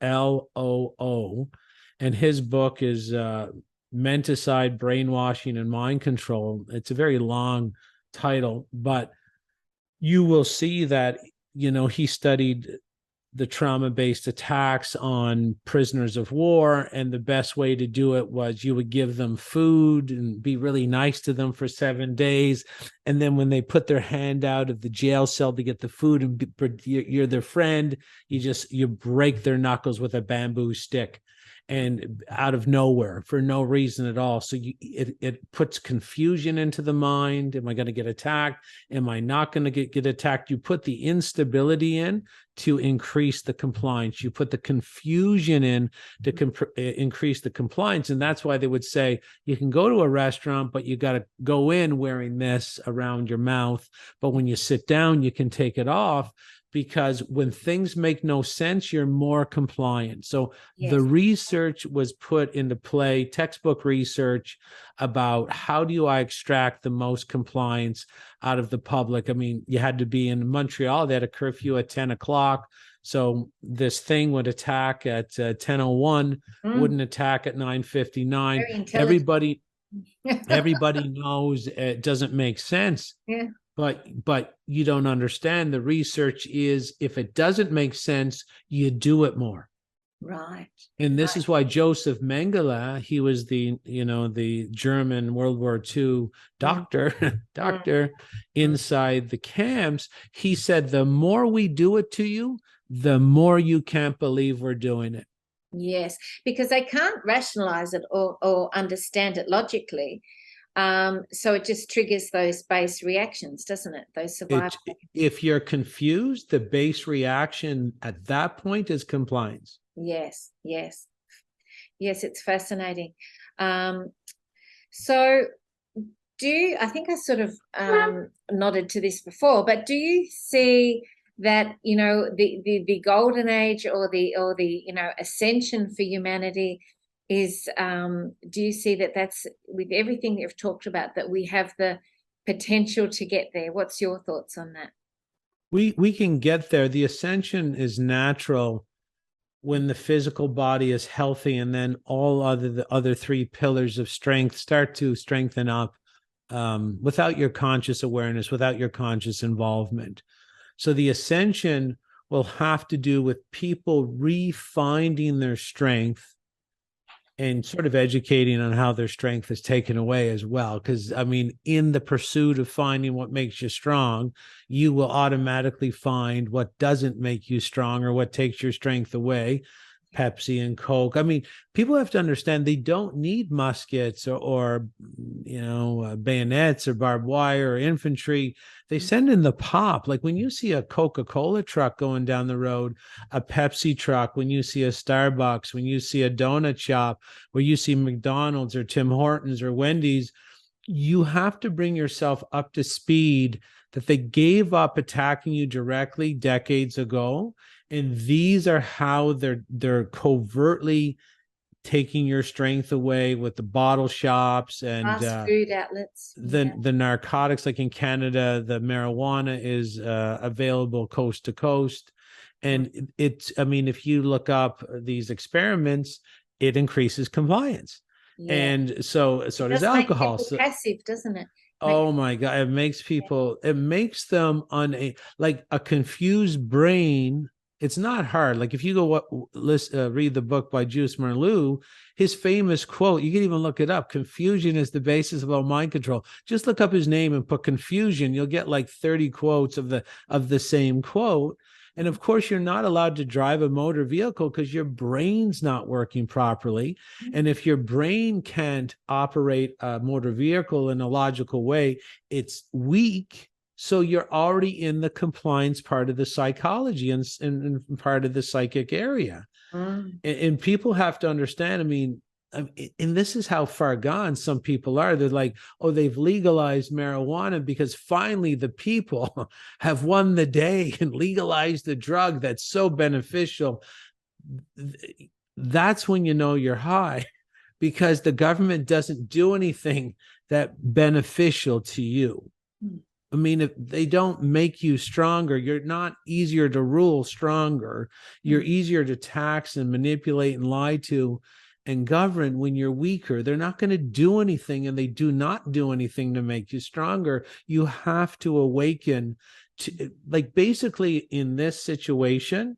Meerloo. And his book is menticide, brainwashing, and mind control. It's a very long title, but you will see that, he studied the trauma-based attacks on prisoners of war, and the best way to do it was you would give them food and be really nice to them for 7 days, and then when they put their hand out of the jail cell to get the food and you're their friend, you break their knuckles with a bamboo stick, and out of nowhere for no reason at all. So it puts confusion into the mind. Am I going to get attacked? Am I not going to get attacked? You put the instability in to increase the compliance. You put the confusion in to increase the compliance. And that's why they would say you can go to a restaurant, but you got to go in wearing this around your mouth. But when you sit down, you can take it off, because when things make no sense, you're more compliant. So the research was put into play, textbook research about how do I extract the most compliance out of the public. I mean, you had to be in Montreal. They had a curfew at 10 o'clock. So this thing would attack at 10:01, wouldn't attack at 9:59. Everybody knows it doesn't make sense. Yeah. But you don't understand. The research is, if it doesn't make sense, you do it more. Right. And this is why Joseph Mengele, he was the German World War II doctor inside the camps. He said, the more we do it to you, the more you can't believe we're doing it. Yes, because they can't rationalize it or understand it logically. So it just triggers those base reactions, doesn't it? Those survival. If you're confused, the base reaction at that point is compliance. Yes, it's fascinating. So I think I sort of nodded to this before, but do you see that, the golden age or the ascension for humanity is, do you see that that's, with everything you've talked about, that we have the potential to get there? What's your thoughts on that? We can get there. The ascension is natural when the physical body is healthy, and then the other three pillars of strength start to strengthen up, without your conscious awareness, without your conscious involvement. So the ascension will have to do with people refinding their strength and sort of educating on how their strength is taken away as well. Because, I mean, in the pursuit of finding what makes you strong, you will automatically find what doesn't make you strong or what takes your strength away. Pepsi and Coke. I mean, people have to understand they don't need muskets or bayonets or barbed wire or infantry. They send in the pop. Like when you see a Coca-Cola truck going down the road, a Pepsi truck, when you see a Starbucks, when you see a donut shop, where you see McDonald's or Tim Hortons or Wendy's, you have to bring yourself up to speed that they gave up attacking you directly decades ago. And these are how they're covertly taking your strength away with the bottle shops and fast food outlets. The narcotics. Like in Canada, the marijuana is available coast to coast. And if you look up these experiments, it increases compliance. Yeah. And so does alcohol. Make people passive, doesn't it? Oh my God. It makes them like a confused brain. It's not hard. Like if you go read the book by Juice Merleau, his famous quote, you can even look it up. Confusion is the basis of all mind control. Just look up his name and put confusion. You'll get like 30 quotes of the same quote. And of course, you're not allowed to drive a motor vehicle because your brain's not working properly. And if your brain can't operate a motor vehicle in a logical way, it's weak. So you're already in the compliance part of the psychology and part of the psychic area. And people have to understand, and this is how far gone some people are. They're like, oh, they've legalized marijuana because finally the people have won the day and legalized the drug that's so beneficial. That's when you know you're high, because the government doesn't do anything that beneficial to you. I mean, if they don't make you stronger, you're not easier to rule stronger. You're easier to tax and manipulate and lie to. and govern when you're weaker. They're not going to do anything, and they do not do anything to make you stronger. You have to awaken to, like, basically in this situation,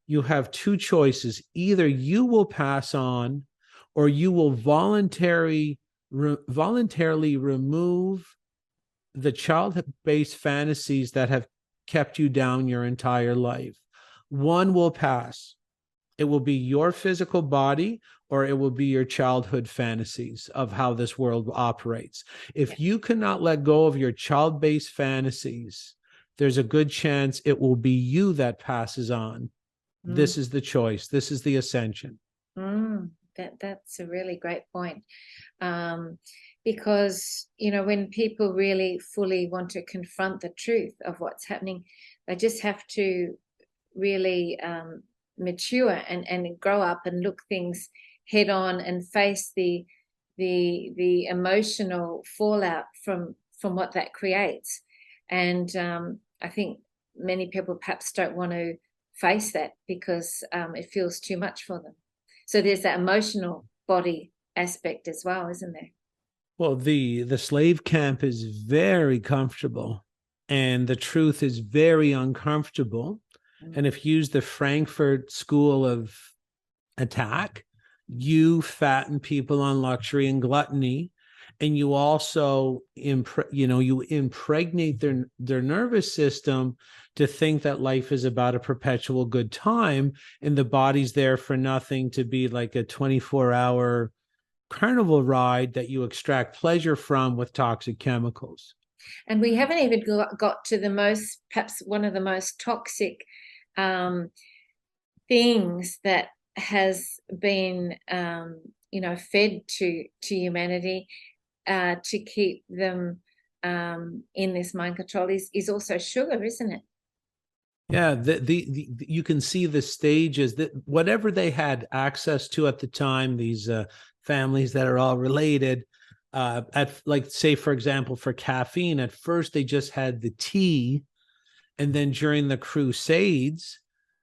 you have two choices. Either you will pass on, or you will voluntarily remove the child-based fantasies that have kept you down your entire life. One will pass. It will be your physical body, or it will be your childhood fantasies of how this world operates. If you cannot let go of your child-based fantasies, there's a good chance it will be you that passes on. This is the choice. This is the ascension. That's a really great point. Because, you know, when people really fully want to confront the truth of what's happening, they just have to really mature and grow up and look things head on and face the emotional fallout from what that creates. And I think many people perhaps don't want to face that because it feels too much for them. So there's that emotional body aspect as well, isn't there? Well, the slave camp is very comfortable, and the truth is very uncomfortable. And if you use the Frankfurt school of attack, you fatten people on luxury and gluttony, and you also you impregnate their nervous system to think that life is about a perpetual good time, and the body's there for nothing, to be like a 24-hour carnival ride that you extract pleasure from with toxic chemicals. And we haven't even got to the most, perhaps one of the most toxic things that has been, fed to humanity to keep them in this mind control is also sugar, isn't it? Yeah, you can see the stages that whatever they had access to at the time, these families that are all related, at, like, say, for example, for caffeine, at first they just had the tea, and then during the Crusades,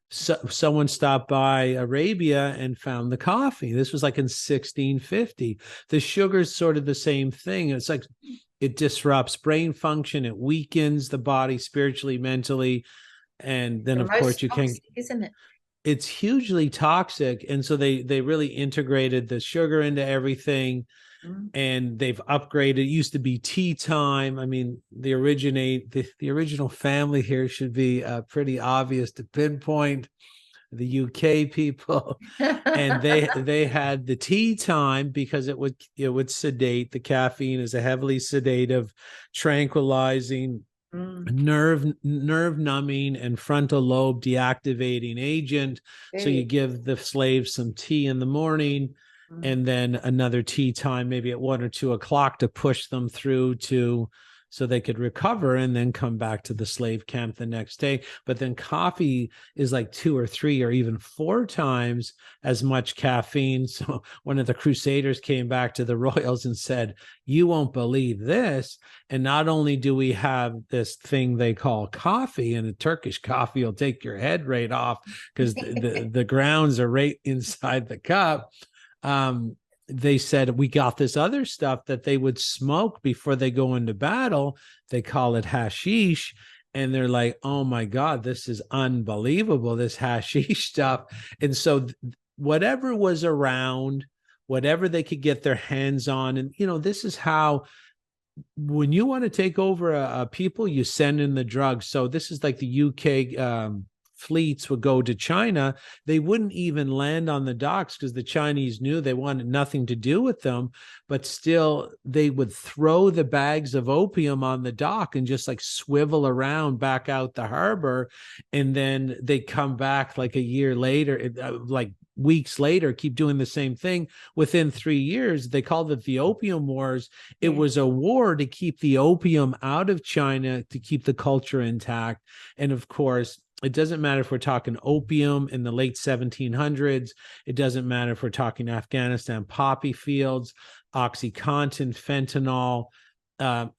someone stopped by Arabia and found the coffee. This was like in 1650. The sugar's sort of the same thing. It's like it disrupts brain function, it weakens the body spiritually, mentally, and then, of course, you can, isn't it? It's hugely toxic. And so they really integrated the sugar into everything, and they've upgraded. It used to be tea time. I mean, the original family here should be pretty obvious to pinpoint, the UK people. And they had the tea time because it would sedate. The caffeine is a heavily sedative, tranquilizing, nerve numbing, and frontal lobe deactivating agent. So you give the slaves some tea in the morning, and then another tea time maybe at 1 or 2 o'clock to push them through so they could recover and then come back to the slave camp the next day. But then coffee is like 2 or 3 or even 4 times as much caffeine. So one of the Crusaders came back to the royals and said, "You won't believe this. And not only do we have this thing they call coffee, and a Turkish coffee will take your head right off because the grounds are right inside the cup." They said, "We got this other stuff that they would smoke before they go into battle. They call it hashish." And they're like, "Oh my God, this is unbelievable, this hashish stuff." And so whatever was around, whatever they could get their hands on. And, this is how, when you want to take over a people, you send in the drugs. So this is like the UK fleets would go to China. They wouldn't even land on the docks because the Chinese knew they wanted nothing to do with them, but still they would throw the bags of opium on the dock and just like swivel around back out the harbor. And then they come back like a year later, like weeks later, keep doing the same thing. Within 3 years, they called it the Opium Wars. It was a war to keep the opium out of China, to keep the culture intact. And of course, it doesn't matter if we're talking opium in the late 1700s. It doesn't matter if we're talking Afghanistan poppy fields, OxyContin, fentanyl,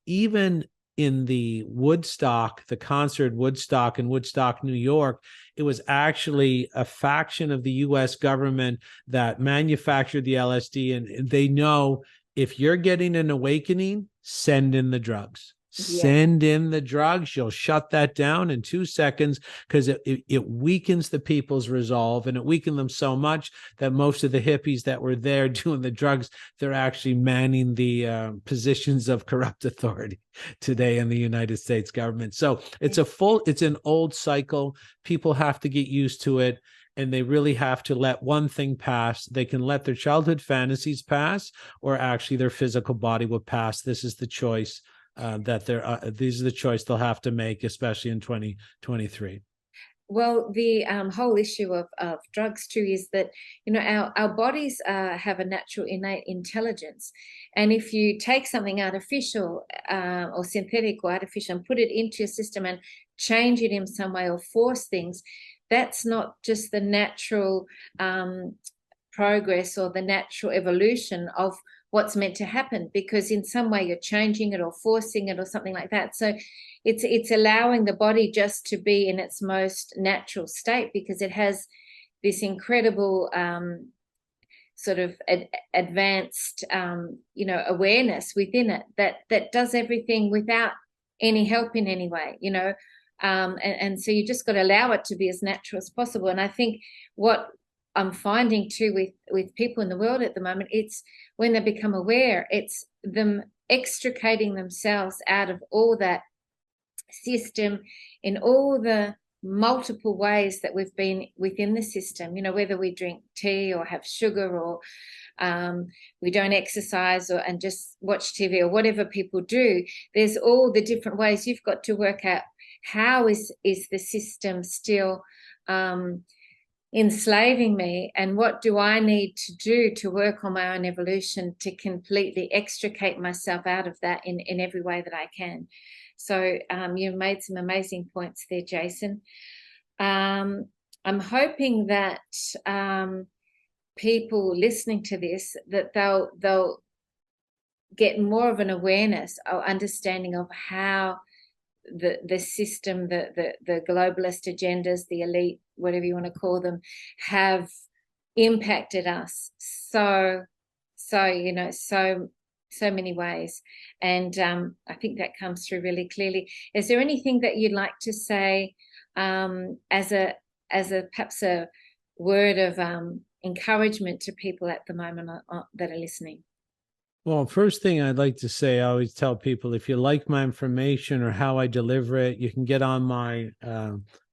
even in the Woodstock, the concert Woodstock in Woodstock, New York, it was actually a faction of the US government that manufactured the LSD. And they know, if you're getting an awakening, send in the drugs. Send in the drugs. You'll shut that down in 2 seconds, because it weakens the people's resolve, and it weakened them so much that most of the hippies that were there doing the drugs, they're actually manning the positions of corrupt authority today in the United States government. So it's an old cycle. People have to get used to it. And they really have to let one thing pass. They can let their childhood fantasies pass, or actually their physical body will pass. This is the choice these are the choice they'll have to make, especially in 2023. Well, the whole issue of drugs too is that, you know, our bodies have a natural innate intelligence, and if you take something artificial or synthetic or artificial and put it into your system and change it in some way or force things, that's not just the natural progress or the natural evolution of what's meant to happen, because in some way you're changing it or forcing it or something like that. So it's allowing the body just to be in its most natural state, because it has this incredible sort of advanced you know, awareness within it that does everything without any help in any way, you know. And so you just got to allow it to be as natural as possible. And I think what I'm finding too with people in the world at the moment, it's when they become aware, it's them extricating themselves out of all that system in all the multiple ways that we've been within the system, you know, whether we drink tea or have sugar, or we don't exercise and just watch TV, or whatever people do. There's all the different ways. You've got to work out, how is the system still enslaving me, and what do I need to do to work on my own evolution to completely extricate myself out of that in every way that I can. So you made some amazing points there, Jason. I'm hoping that people listening to this, that they'll get more of an awareness or understanding of how the system, the globalist agendas, the elite, whatever you want to call them, have impacted us so you know, so many ways. And I think that comes through really clearly. Is there anything that you'd like to say as a perhaps a word of encouragement to people at the moment that are listening? Well, first thing I'd like to say, I always tell people, if you like my information or how I deliver it, you can get on my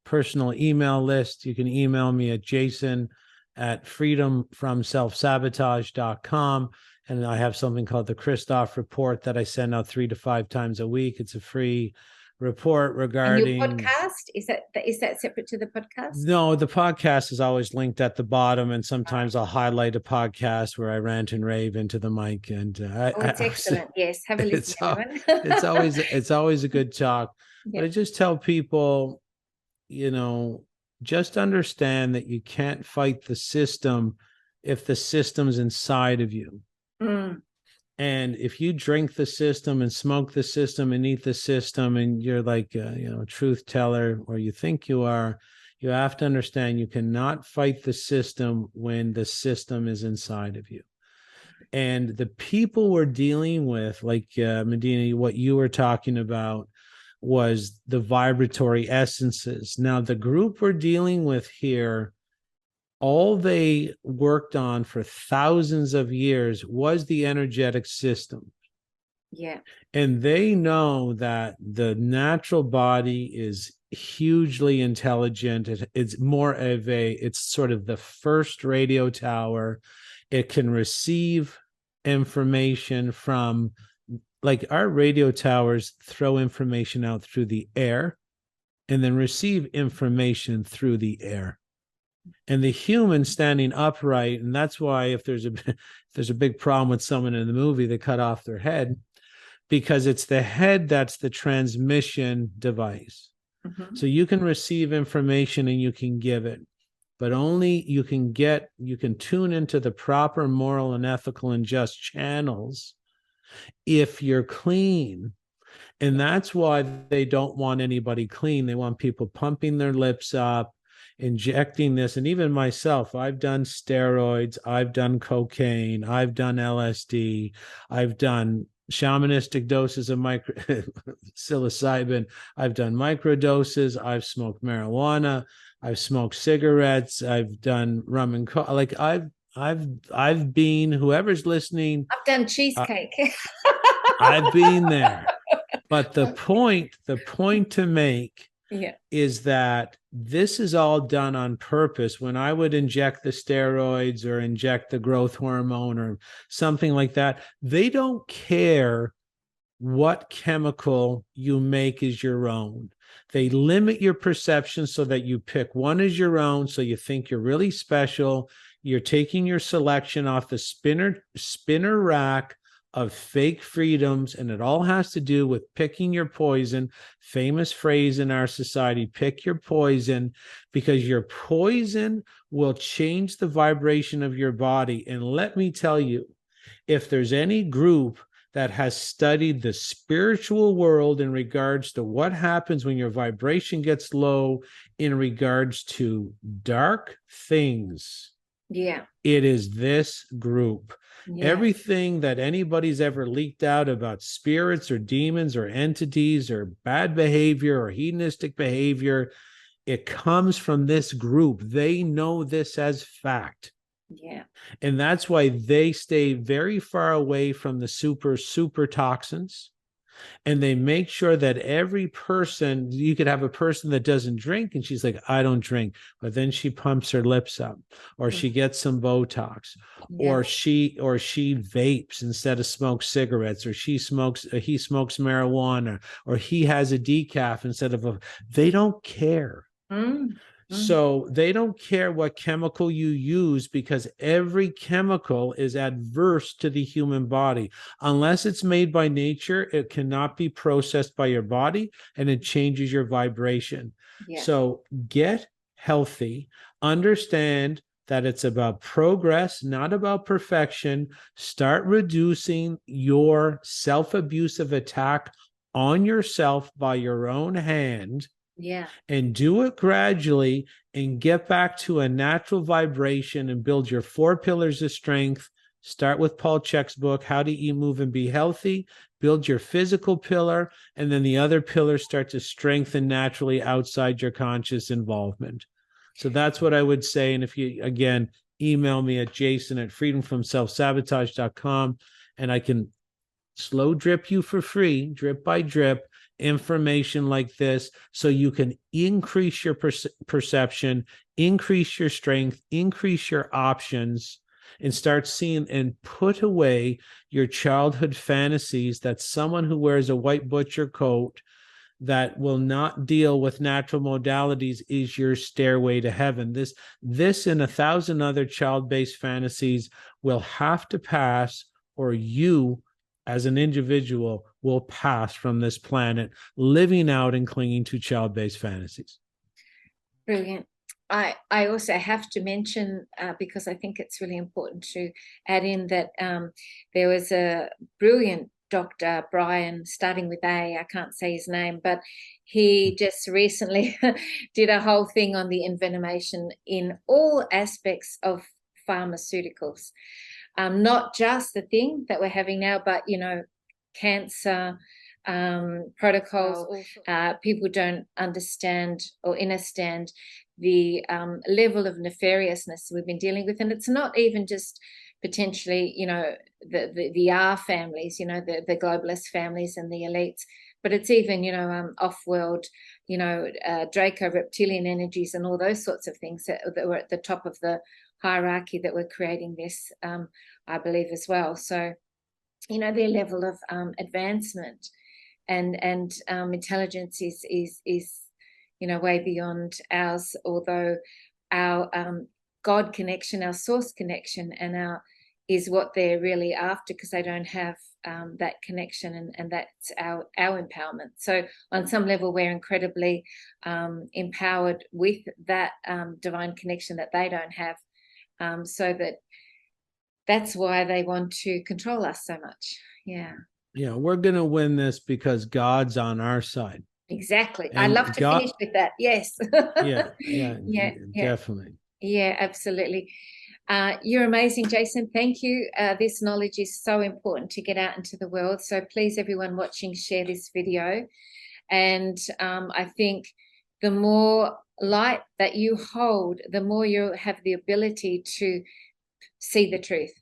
personal email list. You can email me at jason@freedomfromselfsabotage.com. And I have something called the Christoff report that I send out 3 to 5 times a week. It's a free report regarding. And your podcast, is that separate to the podcast? No, the podcast is always linked at the bottom, and sometimes I'll highlight a podcast where I rant and rave into the mic. And it's excellent. Yes, have a listen. It's always a good talk. Yep. But I just tell people, you know, just understand that you can't fight the system if the system's inside of you. Mm. And if you drink the system and smoke the system and eat the system, and you're like, you know, truth teller, or you think you are, you have to understand you cannot fight the system when the system is inside of you. And the people we're dealing with, like Medina, what you were talking about was the vibratory essences. Now, the group we're dealing with here, all they worked on for thousands of years was the energetic system. Yeah. And they know that the natural body is hugely intelligent. It's more of it's sort of the first radio tower. It can receive information from, like, our radio towers throw information out through the air and then receive information through the air. And the human standing upright, and that's why if there's a big problem with someone in the movie, they cut off their head, because it's the head that's the transmission device. Mm-hmm. So you can receive information and you can give it, but only you can tune into the proper moral and ethical and just channels if you're clean. And that's why they don't want anybody clean. They want people pumping their lips up, injecting this. And even myself, I've done steroids, I've done cocaine, I've done LSD, I've done shamanistic doses of psilocybin, I've done microdoses, I've smoked marijuana, I've smoked cigarettes, I've done rum and coke. Like I've been, whoever's listening, I've done cheesecake. I've been there. But the point to make Yeah. is that this is all done on purpose. When I would inject the steroids or inject the growth hormone or something like that, they don't care what chemical you make is your own. They limit your perception so that you pick one as your own, so you think you're really special. You're taking your selection off the spinner rack of fake freedoms, and it all has to do with picking your poison. Famous phrase in our society: pick your poison, because your poison will change the vibration of your body. And let me tell you, if there's any group that has studied the spiritual world in regards to what happens when your vibration gets low in regards to dark things, Yeah. it is this group. Yeah. Everything that anybody's ever leaked out about spirits or demons or entities or bad behavior or hedonistic behavior, it comes from this group. They know this as fact. Yeah. And that's why they stay very far away from the super toxins. And they make sure that every person, you could have a person that doesn't drink and she's like, I don't drink, but then she pumps her lips up, or she gets some Botox, or she vapes instead of smoke cigarettes, or he smokes marijuana, or he has a decaf instead of they don't care. So they don't care what chemical you use, because every chemical is adverse to the human body. Unless it's made by nature, it cannot be processed by your body, and it changes your vibration. Yeah. So get healthy, understand that it's about progress, not about perfection. Start reducing your self-abusive attack on yourself by your own hand. Yeah. And do it gradually and get back to a natural vibration and build your 4 pillars of strength. Start with Paul Chek's book, How to Eat, Move, and Be Healthy. Build your physical pillar, and then the other pillars start to strengthen naturally outside your conscious involvement. So that's what I would say. And if you, again, email me at jason@freedomfromselfsabotage.com, and I can slow drip you for free, drip by drip, information like this, so you can increase your perception, increase your strength, increase your options, and start seeing and put away your childhood fantasies that someone who wears a white butcher coat that will not deal with natural modalities is your stairway to heaven. This and 1,000 other child-based fantasies will have to pass, or you as an individual will pass from this planet, living out and clinging to child-based fantasies. Brilliant. I also have to mention, because I think it's really important to add in, that there was a brilliant Dr. Brian, starting with A, I can't say his name, but he just recently did a whole thing on the envenomation in all aspects of pharmaceuticals. Not just the thing that we're having now, but, cancer protocols. People don't understand or understand the level of nefariousness we've been dealing with. And it's not even just potentially, the R families, the globalist families and the elites, but it's even, off-world, Draco reptilian energies and all those sorts of things that were at the top of the hierarchy that were creating this, I believe, as well. So, their level of advancement and intelligence is way beyond ours, although our God connection, our source connection, and is what they're really after, because they don't have that connection, and that's our empowerment. So on some level, we're incredibly empowered with that divine connection that they don't have. So that's why they want to control us so much. Yeah. we're going to win this because God's on our side. Exactly. I love And to finish God, with that. Yes. yeah, Yeah, yeah, definitely. yeah, absolutely. You're amazing, Jason. Thank you. This knowledge is so important to get out into the world. So please, everyone watching, share this video. And I think the more light that you hold, the more you have the ability to see the truth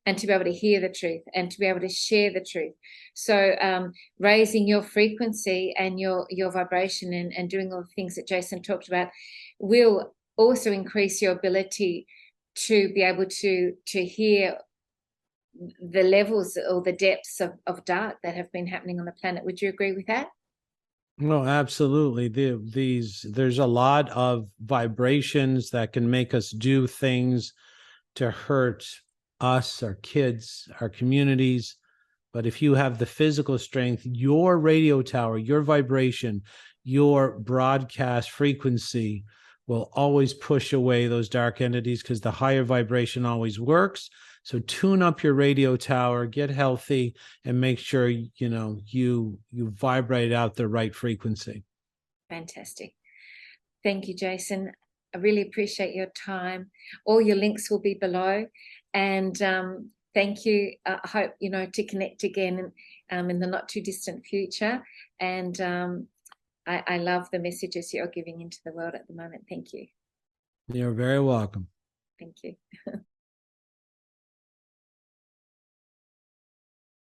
and to be able to hear the truth and to be able to share the truth. So raising your frequency and your vibration and doing all the things that Jason talked about will also increase your ability to be able to hear the levels or the depths of dark that have been happening on the planet. Would you agree with that? No, absolutely. There's a lot of vibrations that can make us do things to hurt us, our kids, our communities. But if you have the physical strength, your radio tower, your vibration, your broadcast frequency will always push away those dark entities, because the higher vibration always works. So tune up your radio tower, get healthy, and make sure you vibrate out the right frequency. Fantastic. Thank you, Jason. I really appreciate your time. All your links will be below. And thank you. I hope, to connect again in the not too distant future. And I love the messages you're giving into the world at the moment. Thank you. You're very welcome. Thank you.